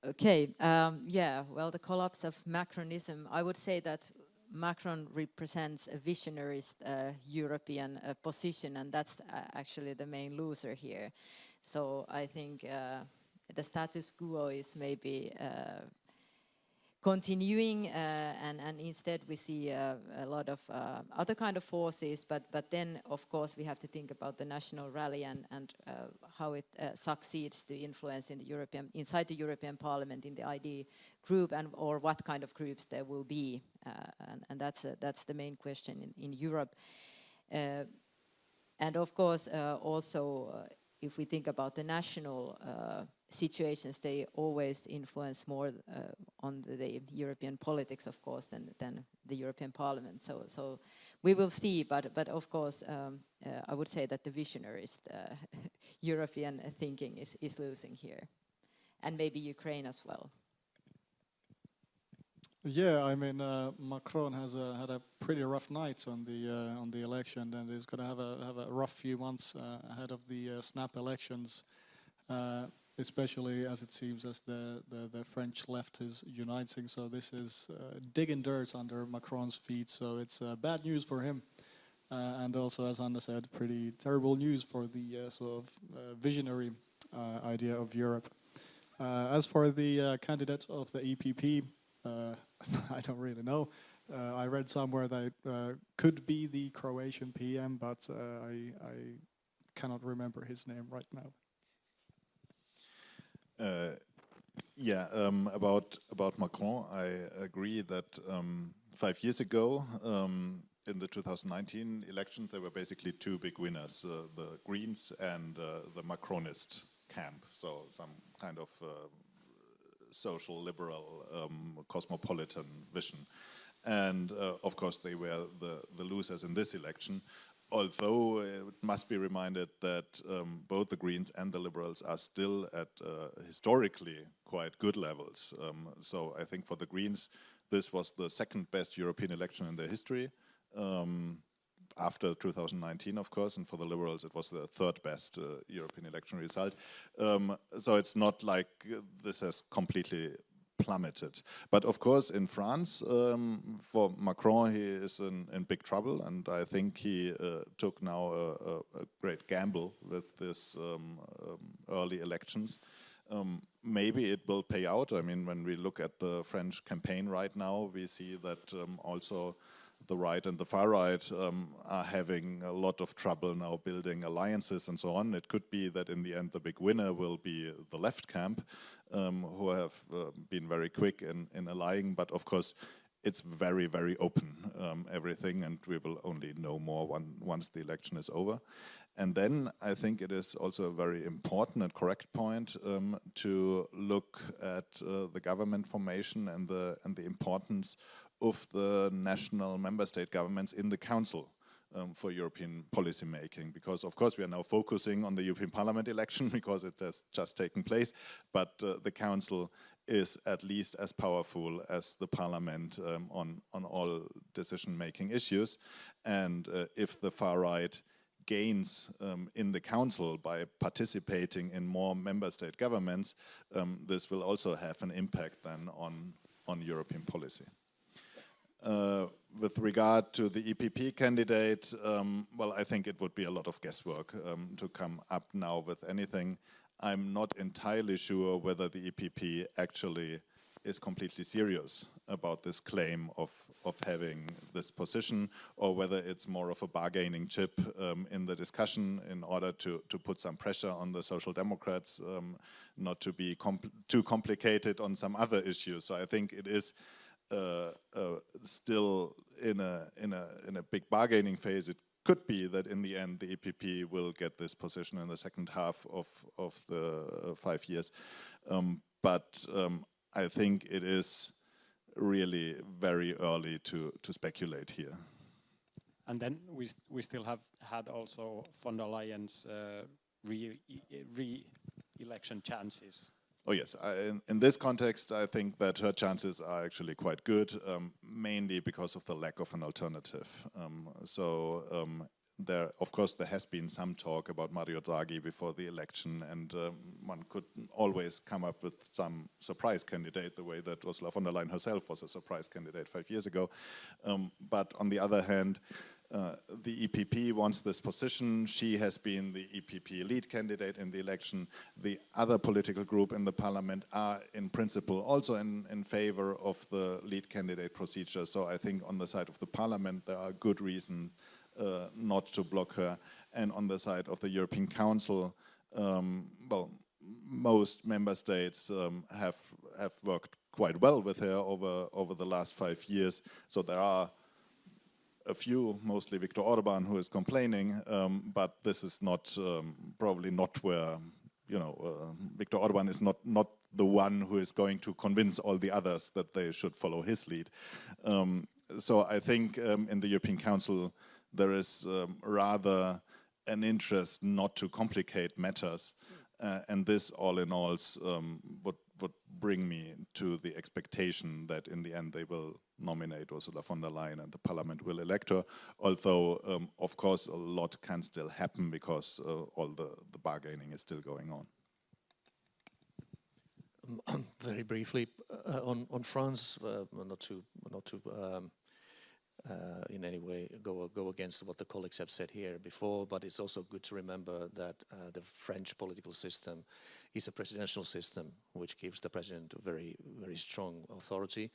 Okay, yeah, well, the collapse of Macronism, I would say that Macron represents a visionarist European position, and that's actually the main loser here. So I think the status quo is maybe continuing, and instead we see a lot of other kind of forces, but then of course we have to think about the national rally and how it succeeds to influence inside the European Parliament in the ID group, or what kind of groups there will be, and that's the main question in Europe. And of course also if we think about the national situations, they always influence more on the European politics, of course, than the European Parliament. So we will see, but of course, I would say that the visionarist European thinking is losing here, and maybe Ukraine as well. Yeah, I mean, Macron has had a pretty rough night on the election, and is going to have a rough few months ahead of the snap elections, especially as it seems as the French left is uniting. So this is digging dirt under Macron's feet. So it's bad news for him, and also, as Anna said, pretty terrible news for the sort of visionary idea of Europe. As for the candidate of the EPP. I don't really know. I read somewhere that could be the Croatian PM, but I cannot remember his name right now. About Macron, I agree that 5 years ago, in the 2019 elections, there were basically two big winners, the Greens and the Macronist camp, so some kind of social liberal cosmopolitan vision, and of course they were the losers in this election, although it must be reminded that both the Greens and the Liberals are still at historically quite good levels. So I think for the Greens this was the second best European election in their history, after 2019, of course, and for the Liberals it was the third best European election result. So it's not like this has completely plummeted. But of course in France, for Macron, he is in big trouble, and I think he took now a great gamble with this early elections. Maybe it will pay out. I mean, when we look at the French campaign right now, we see that also the right and the far right are having a lot of trouble now building alliances and so on. It could be that in the end the big winner will be the left camp, who have been very quick in allying, but of course it's very, very open, everything, and we will only know more once the election is over. And then I think it is also a very important and correct point to look at the government formation and the importance of the national member state governments in the Council for European policy making, because of course we are now focusing on the European Parliament election because it has just taken place, but the Council is at least as powerful as the Parliament on all decision-making issues, and if the far right gains in the Council by participating in more member state governments, this will also have an impact then on European policy. With regard to the EPP candidate, well, I think it would be a lot of guesswork to come up now with anything. I'm not entirely sure whether the EPP actually is completely serious about this claim of having this position, or whether it's more of a bargaining chip in the discussion in order to put some pressure on the Social Democrats not to be too complicated on some other issues. So I think it is still in a big bargaining phase. It could be that in the end the EPP will get this position in the second half of the 5 years. But I think it is really very early to speculate here. And then we still have had also von der Leyen's re-election chances. Oh yes, in this context, I think that her chances are actually quite good, mainly because of the lack of an alternative. There, of course, there has been some talk about Mario Draghi before the election, and one could always come up with some surprise candidate, the way that Ursula von der Leyen herself was a surprise candidate 5 years ago. But on the other hand, the EPP wants this position. She has been the EPP lead candidate in the election. The other political group in the parliament are in principle also in favor of the lead candidate procedure. So I think on the side of the parliament there are good reasons not to block her. And on the side of the European Council, well, most member states have worked quite well with her over the last 5 years. So there are a few, mostly Viktor Orban, who is complaining, but this is not probably not where, you know, Viktor Orban is not the one who is going to convince all the others that they should follow his lead. So I think in the European Council there is rather an interest not to complicate matters, and this all in all would bring me to the expectation that in the end they will nominate Ursula von der Leyen and the parliament will elect her, although of course a lot can still happen because all the bargaining is still going on. Very briefly, on France, not to in any way go against what the colleagues have said here before, but it's also good to remember that the French political system is a presidential system, which gives the president very, very strong authority,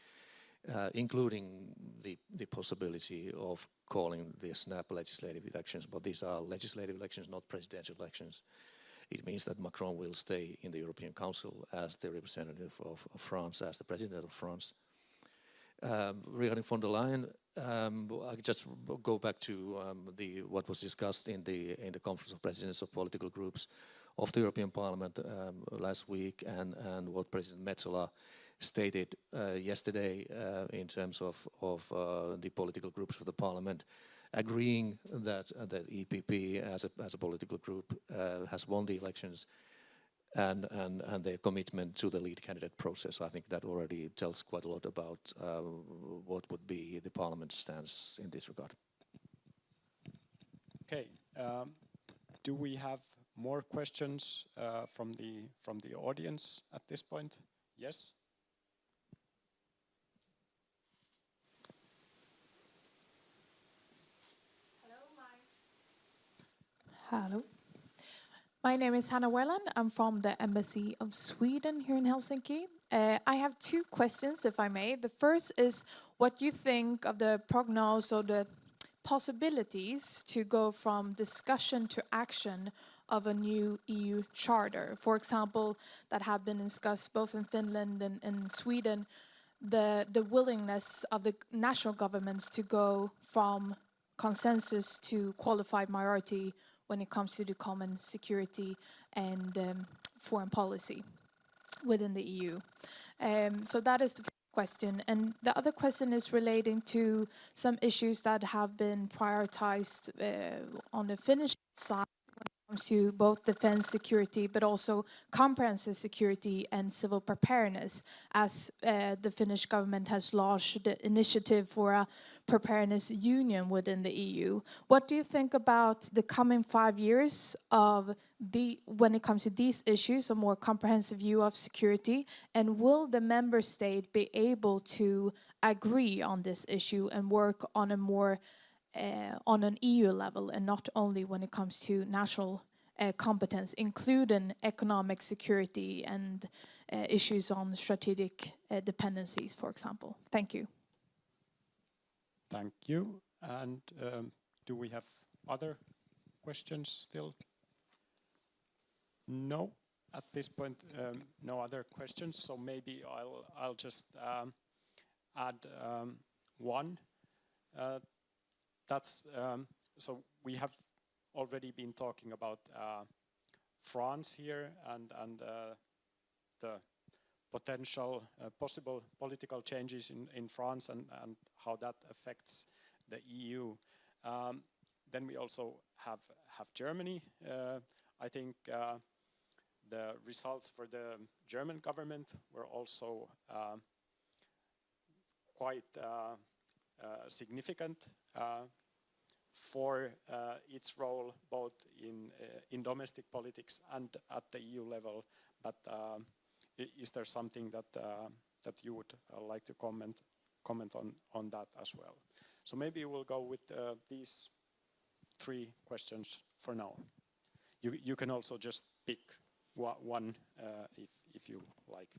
including the possibility of calling the snap legislative elections. But these are legislative elections, not presidential elections. It means that Macron will stay in the European Council as the representative of France, as the president of France. Regarding von der Leyen, I just go back to what was discussed in the Conference of Presidents of Political Groups of the European Parliament last week, and what President Metsola stated yesterday in terms of the political groups of the Parliament, agreeing that the EPP as a political group has won the elections, and their commitment to the lead candidate process. So I think that already tells quite a lot about what would be the Parliament's stance in this regard. Okay, do we have more questions from the audience at this point? Yes. Hello. My name is Hannah Welland. I'm from the Embassy of Sweden here in Helsinki. I have 2 questions, if I may. The first is what you think of the prognosis or the possibilities to go from discussion to action of a new EU charter. For example, that have been discussed both in Finland and Sweden, the willingness of the national governments to go from consensus to qualified majority when it comes to the common security and foreign policy within the EU. So that is the first question. And the other question is relating to some issues that have been prioritized on the Finnish side when it comes to both defense security, but also comprehensive security and civil preparedness, as the Finnish government has launched the initiative for a preparedness union within the EU. What do you think about the coming 5 years when it comes to these issues, a more comprehensive view of security, and will the member state be able to agree on this issue and work on a more on an EU level and not only when it comes to national competence, including economic security and issues on strategic dependencies, for example? Thank you. Thank you. And do we have other questions still? No, at this point, no other questions. So maybe I'll just add one. So we have already been talking about France here and the potential possible political changes in France and how that affects the EU. Then we also have Germany. I think the results for the German government were also quite significant for its role both in domestic politics and at the EU level. But is there something that you would like to comment on that as well? So maybe we'll go with these 3 questions for now. You can also just pick one if you like.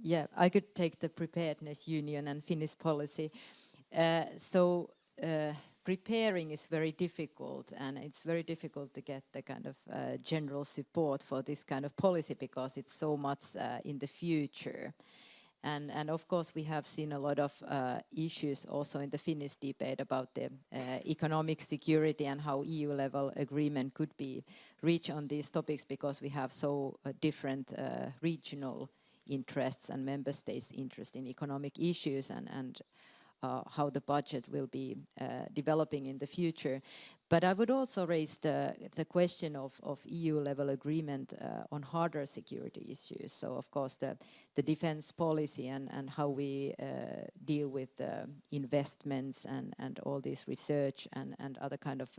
Yeah, I could take the preparedness union and Finnish policy. Preparing is very difficult, and it's very difficult to get the kind of general support for this kind of policy because it's so much in the future. And of course, we have seen a lot of issues also in the Finnish debate about the economic security and how EU-level agreement could be reached on these topics because we have so different regional interests and member states' interest in economic issues and how the budget will be developing in the future. But I would also raise the question of EU-level agreement on harder security issues. So, of course, the defense policy and how we deal with investments and all this research and other kind of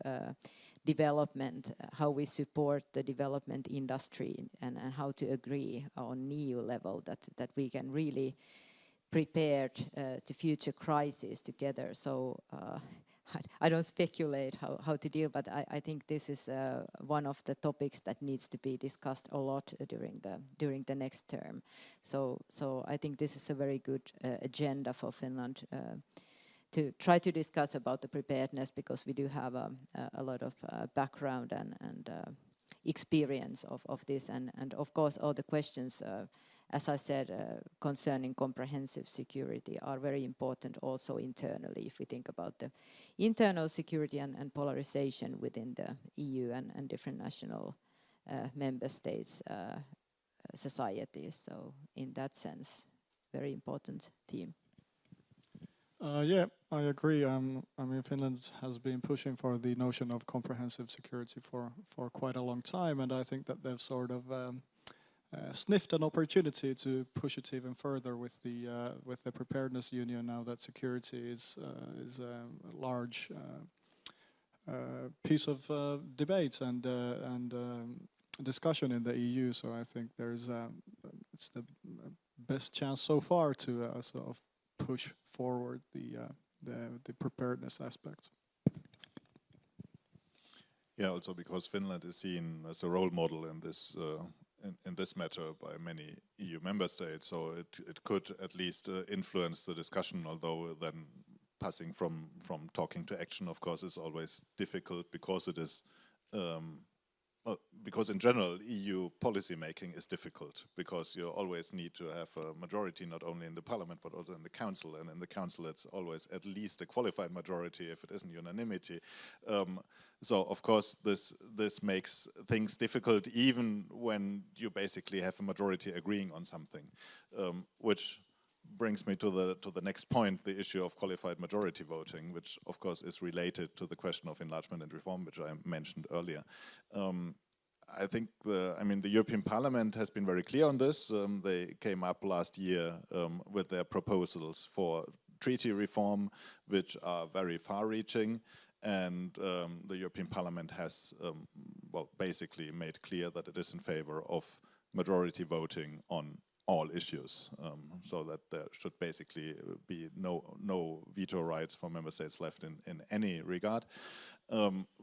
development, how we support the development industry and how to agree on EU level that we can really prepare to future crises together. So I don't speculate how to deal, but I think this is one of the topics that needs to be discussed a lot during the next term. So I think this is a very good agenda for Finland to try to discuss about the preparedness, because we do have a lot of background and experience of this, and of course all the questions as I said, concerning comprehensive security are very important also internally, if we think about the internal security and polarization within the EU and different national member states' societies. So in that sense, very important theme. Yeah, I agree. I mean, Finland has been pushing for the notion of comprehensive security for quite a long time, and I think that they've sort of sniffed an opportunity to push it even further with the preparedness union. Now that security is a large piece of debate and discussion in the EU. So I think it's the best chance so far to sort of push forward the preparedness aspect. Yeah, also because Finland is seen as a role model in this. In this matter by many EU member states, so it could at least influence the discussion, although then passing from talking to action, of course, is always difficult because it is because in general EU policy making is difficult, because you always need to have a majority not only in the parliament but also in the council, and in the council it's always at least a qualified majority if it isn't unanimity. So of course this makes things difficult even when you basically have a majority agreeing on something, which brings me to the next point, the issue of qualified majority voting, which of course is related to the question of enlargement and reform, which I mentioned earlier. I think the European Parliament has been very clear on this. They came up last year with their proposals for treaty reform, which are very far-reaching, and the European Parliament has basically made clear that it is in favor of majority voting on all issues, so that there should basically be no veto rights for member states left in any regard.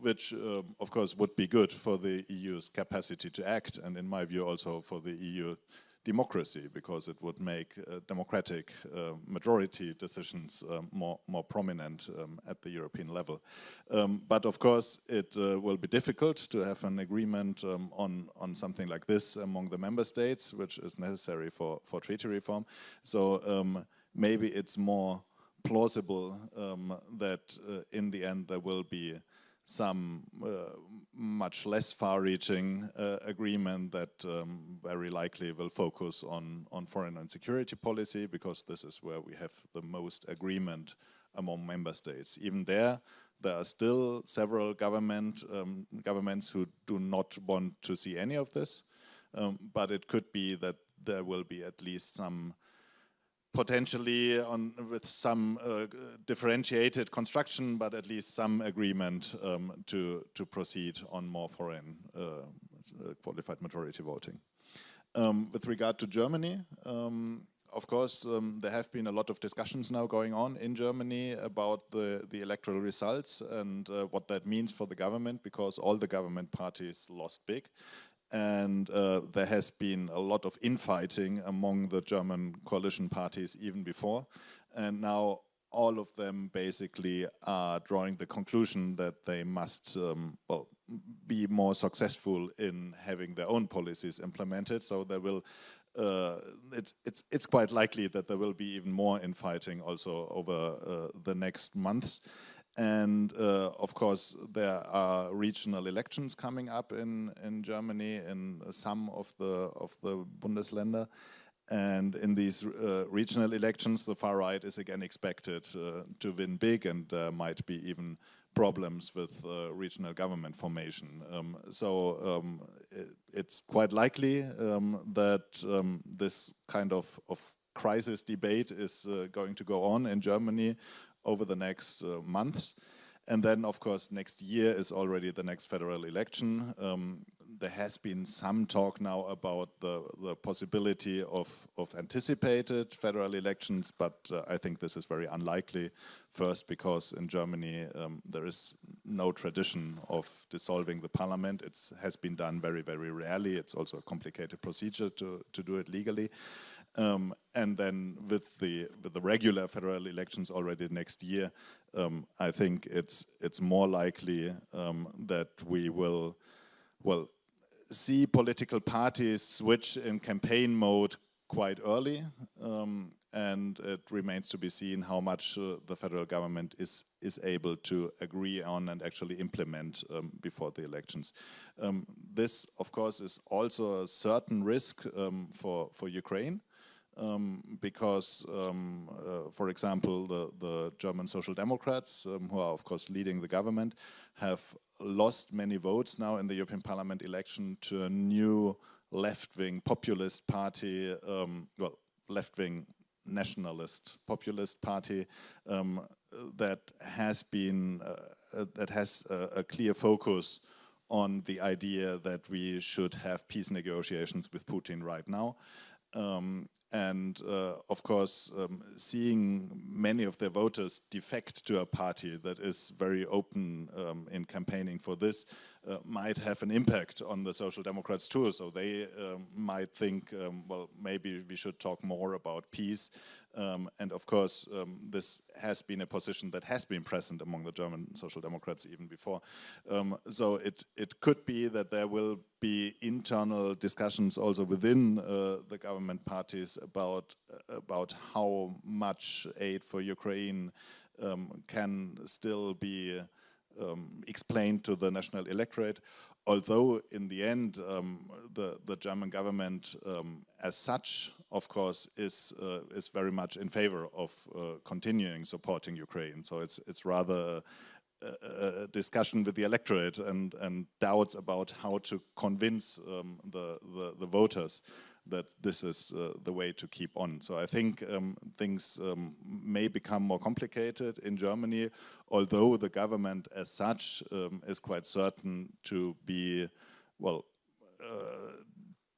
which of course would be good for the EU's capacity to act, and in my view also for the EU democracy, because it would make democratic majority decisions more prominent at the European level. But of course it will be difficult to have an agreement on something like this among the member states, which is necessary for treaty reform. So maybe it's more plausible that in the end there will be some much less far-reaching agreement that very likely will focus on foreign and security policy, because this is where we have the most agreement among member states. Even there are still several governments who do not want to see any of this, but it could be that there will be at least some potentially with some differentiated construction, but at least some agreement to proceed on more foreign qualified majority voting. With regard to Germany, of course, there have been a lot of discussions now going on in Germany about the electoral results and what that means for the government, because all the government parties lost big. And there has been a lot of infighting among the German coalition parties even before. And now all of them basically are drawing the conclusion that they must well, be more successful in having their own policies implemented. So there will, it's quite likely that there will be even more infighting also over the next months. And of course, there are regional elections coming up in Germany in some of the Bundesländer. And in these regional elections, the far right is again expected to win big, and there might be even problems with regional government formation. So it's quite likely that this kind of crisis debate is going to go on in Germany over the next months. And then, of course, next year is already the next federal election. There has been some talk now about the possibility of anticipated federal elections, but I think this is very unlikely. First, because in Germany there is no tradition of dissolving the parliament. It has been done very, very rarely. It's also a complicated procedure to do it legally. And then with the regular federal elections already next year, I think it's more likely that we will see political parties switch in campaign mode quite early, and it remains to be seen how much the federal government is able to agree on and actually implement before the elections. This, of course, is also a certain risk for Ukraine. Because, for example, the German Social Democrats, who are of course leading the government, have lost many votes now in the European Parliament election to a new left-wing populist party, well, left-wing nationalist populist party that has been that has a clear focus on the idea that we should have peace negotiations with Putin right now. And of course, seeing many of their voters defect to a party that is very open in campaigning for this might have an impact on the Social Democrats too. So they might think, well, maybe we should talk more about peace. And of course, this has been a position that has been present among the German Social Democrats even before. So it could be that there will be internal discussions also within the government parties about how much aid for Ukraine can still be explained to the national electorate. Although in the end, the German government as such, of course, is very much in favor of continuing supporting Ukraine. So it's rather a discussion with the electorate and doubts about how to convince the voters that this is the way to keep on. So I think things may become more complicated in Germany, although the government as such is quite certain to be, well,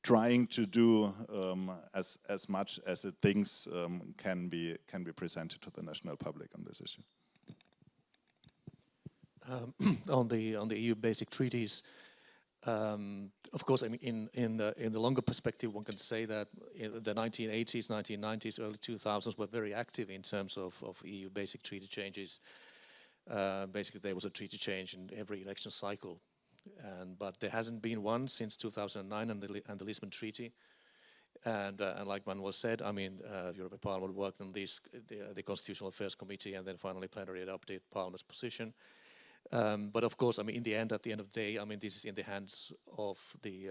trying to do as much as it thinks can be presented to the national public on this issue. on the EU basic treaties. Of course, I mean, in the longer perspective, one can say that in the 1980s, 1990s, early 2000s were very active in terms of EU basic treaty changes. Basically, there was a treaty change in every election cycle, but there hasn't been one since 2009 and the Lisbon Treaty. And like Manuel said, I mean, European Parliament worked on this, the Constitutional Affairs Committee, and then finally plenary adopted Parliament's position. But of course, I mean, at the end of the day, I mean, this is in the hands of the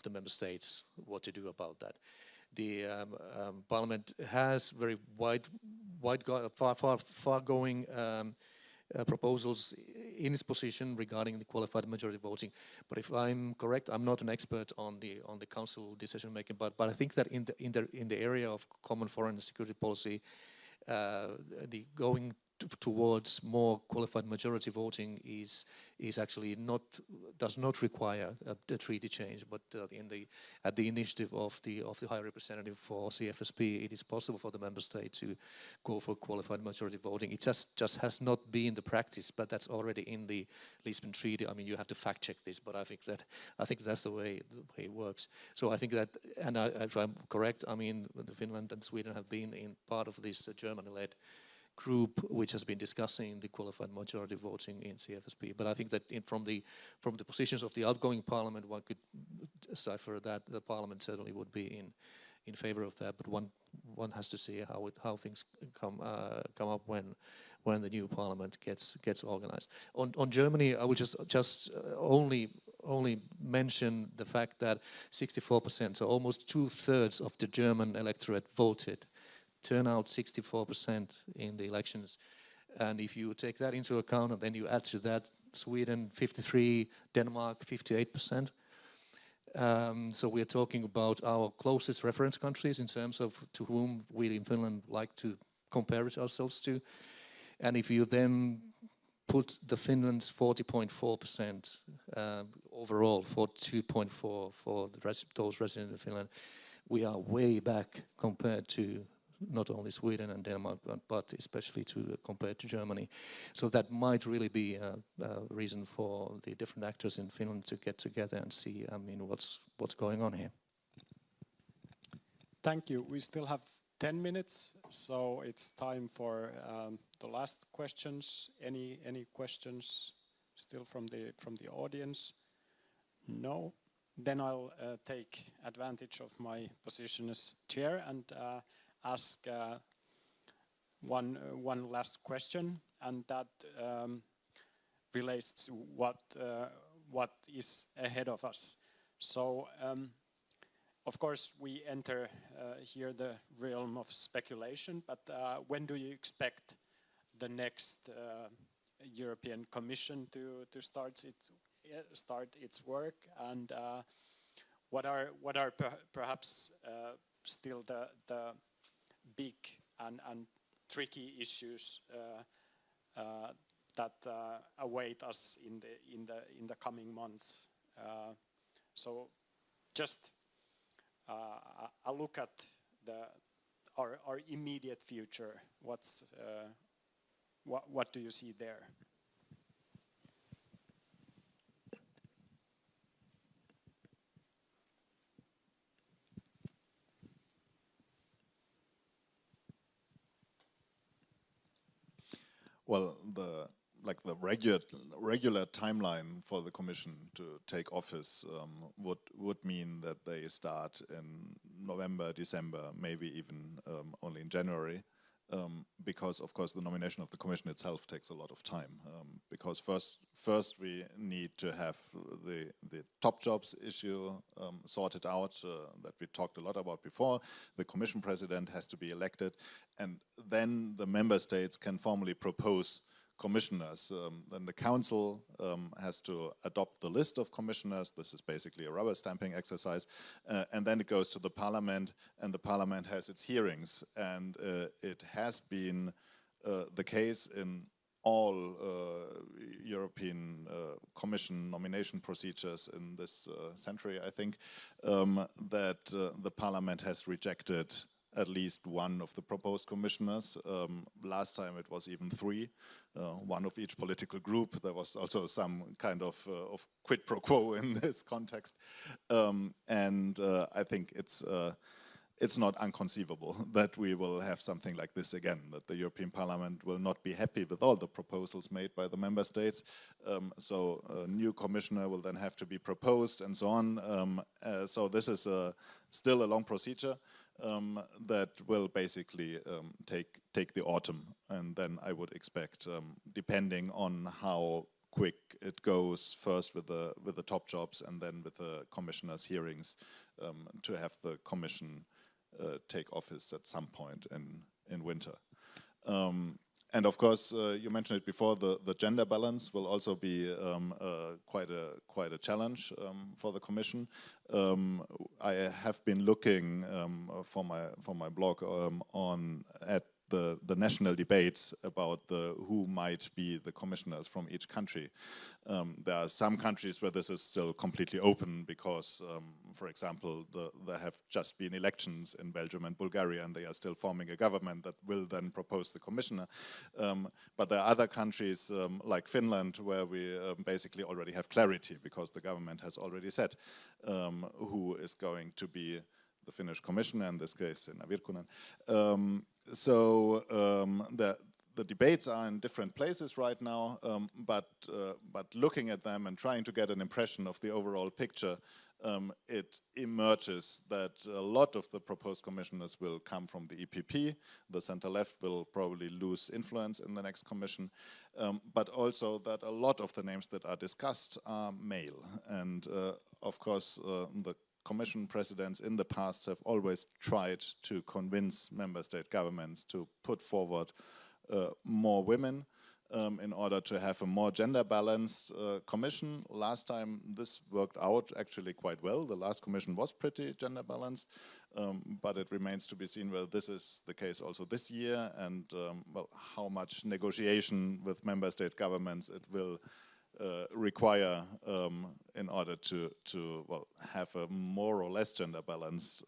member states what to do about that. The Parliament has very far-going proposals in its position regarding the qualified majority voting. But if I'm correct, I'm not an expert on the Council decision making. But I think that in the area of common foreign and security policy, the going towards more qualified majority voting is actually does not require a treaty change, but at the initiative of the High Representative for CFSP, it is possible for the member state to go for qualified majority voting. It just has not been the practice, but that's already in the Lisbon Treaty. I mean, you have to fact check this, but I think that's the way it works. So I think that, and if I'm correct, I mean, Finland and Sweden have been in part of this Germany-led group which has been discussing the qualified majority voting in CFSP. But I think that from the positions of the outgoing parliament, one could decipher that the parliament certainly would be in favor of that. But one has to see how things come up when the new parliament gets organized. On Germany, I will just only mention the fact that 64%, so almost 2/3 of the German electorate voted. Turnout 64% in the elections, and if you take that into account and then you add to that Sweden 53%, Denmark 58%, so we are talking about our closest reference countries in terms of to whom we in Finland like to compare ourselves to. And if you then put the Finland's 40.4% overall, 42.4% for those residents in Finland, we are way back compared to not only Sweden and Denmark, but especially compared to Germany. So that might really be a reason for the different actors in Finland to get together and see, I mean, what's going on here. Thank you. We still have 10 minutes, so it's time for the last questions. Any questions still from the audience? No? Then I'll take advantage of my position as chair and ask one last question, and that relates to what is ahead of us. So, of course, we enter here the realm of speculation, but when do you expect the next European Commission to start its work, and what are perhaps still the big and tricky issues that await us in the coming months? So, just a look at our immediate future. What do you see there? Well, the regular timeline for the Commission to take office would mean that they start in November, December, maybe even only in January, because of course the nomination of the Commission itself takes a lot of time. Because first we need to have the top jobs issue sorted out that we talked a lot about before. The Commission President has to be elected, and then the member states can formally propose commissioners. Then the Council has to adopt the list of commissioners. This is basically a rubber stamping exercise. And then it goes to the Parliament, and the Parliament has its hearings. And it has been the case in all European Commission nomination procedures in this century, I think, that the Parliament has rejected at least one of the proposed commissioners. Last time it was even 3, one of each political group. There was also some kind of quid pro quo in this context. And I think it's not inconceivable that we will have something like this again, that the European Parliament will not be happy with all the proposals made by the member states. So a new commissioner will then have to be proposed and so on. So this is still a long procedure that will basically take the autumn. And then I would expect, depending on how quick it goes, first with the top jobs and then with the commissioners' hearings, to have the commission take office at some point in winter. And of course, you mentioned it before, the gender balance will also be quite a challenge for the Commission. I have been looking for my blog at the national debates about who might be the commissioners from each country. There are some countries where this is still completely open because, for example, there have just been elections in Belgium and Bulgaria, and they are still forming a government that will then propose the commissioner. But there are other countries like Finland where we basically already have clarity because the government has already said who is going to be the Finnish commissioner, in this case, Sinna Virkkunen. So the debates are in different places right now, but looking at them and trying to get an impression of the overall picture, it emerges that a lot of the proposed commissioners will come from the EPP. The center-left will probably lose influence in the next commission, but also that a lot of the names that are discussed are male. And of course, the Commission presidents in the past have always tried to convince member state governments to put forward more women in order to have a more gender balanced commission. Last time this worked out actually quite well. The last commission was pretty gender balanced, but it remains to be seen whether this is the case also this year, and well, how much negotiation with member state governments it will require in order to well, have a more or less gender balanced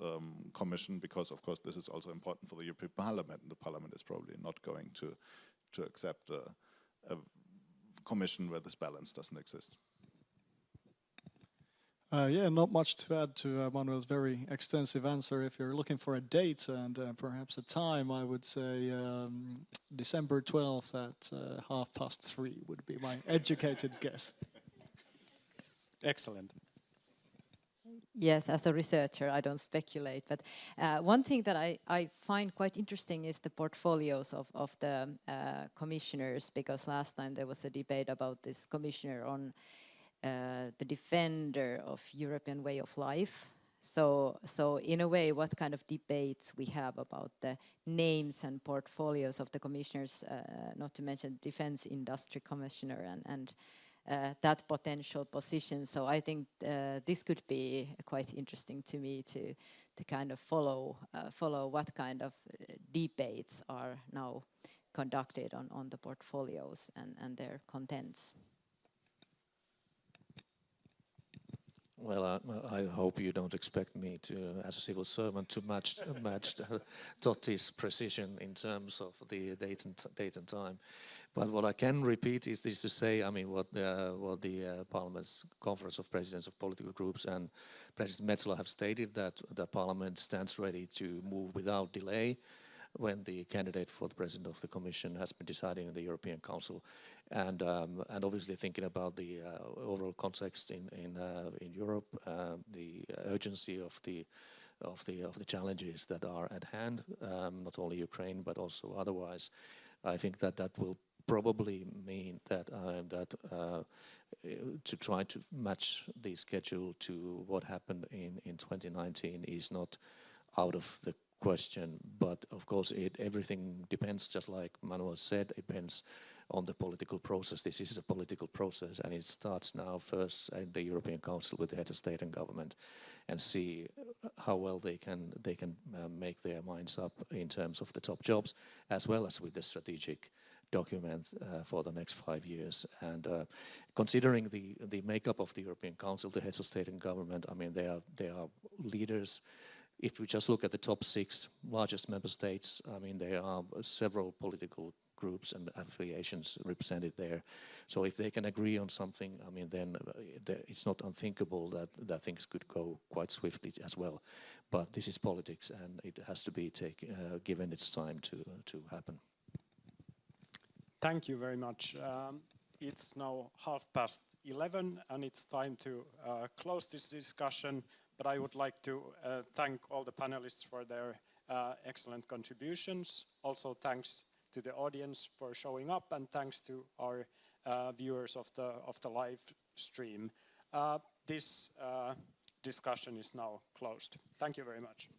commission, because of course this is also important for the European Parliament. The Parliament is probably not going to accept a commission where this balance doesn't exist. Yeah, not much to add to Manuel's very extensive answer. If you're looking for a date and perhaps a time, I would say December 12th at 3:30 would be my educated guess. Excellent. Yes, as a researcher, I don't speculate. But one thing that I find quite interesting is the portfolios of the commissioners, because last time there was a debate about this commissioner on the defender of European way of life. So in a way, what kind of debates we have about the names and portfolios of the commissioners, not to mention defense industry commissioner and that potential position. So I think this could be quite interesting to me to kind of follow what kind of debates are now conducted on the portfolios and their contents. Well, I hope you don't expect me to, as a civil servant, to match Totti's precision in terms of the date and time. But what I can repeat is to say, I mean, what the Parliament's Conference of Presidents of Political Groups and President Metsola have stated, that the Parliament stands ready to move without delay when the candidate for the President of the Commission has been decided in the European Council, and obviously thinking about the overall context in Europe, the urgency of the challenges that are at hand, not only Ukraine but also otherwise. I think that will probably mean that to try to match the schedule to what happened in 2019 is not out of the question, but of course everything depends, just like Manuel said, depends on the political process. This is a political process, and it starts now first in the European Council with the heads of state and government, and see how well they can make their minds up in terms of the top jobs, as well as with the strategic document for the next 5 years. And considering the makeup of the European Council, the heads of state and government, I mean, they are leaders if we just look at the top 6 largest member states, I mean, there are several political groups and affiliations represented there. So if they can agree on something, I mean, then it's not unthinkable that things could go quite swiftly as well. But this is politics, and it has to be given its time to happen. Thank you very much. It's now 11:30, and it's time to close this discussion. But I would like to thank all the panelists for their excellent contributions. Also, thanks to the audience for showing up, and thanks to our viewers of the live stream. This discussion is now closed. Thank you very much.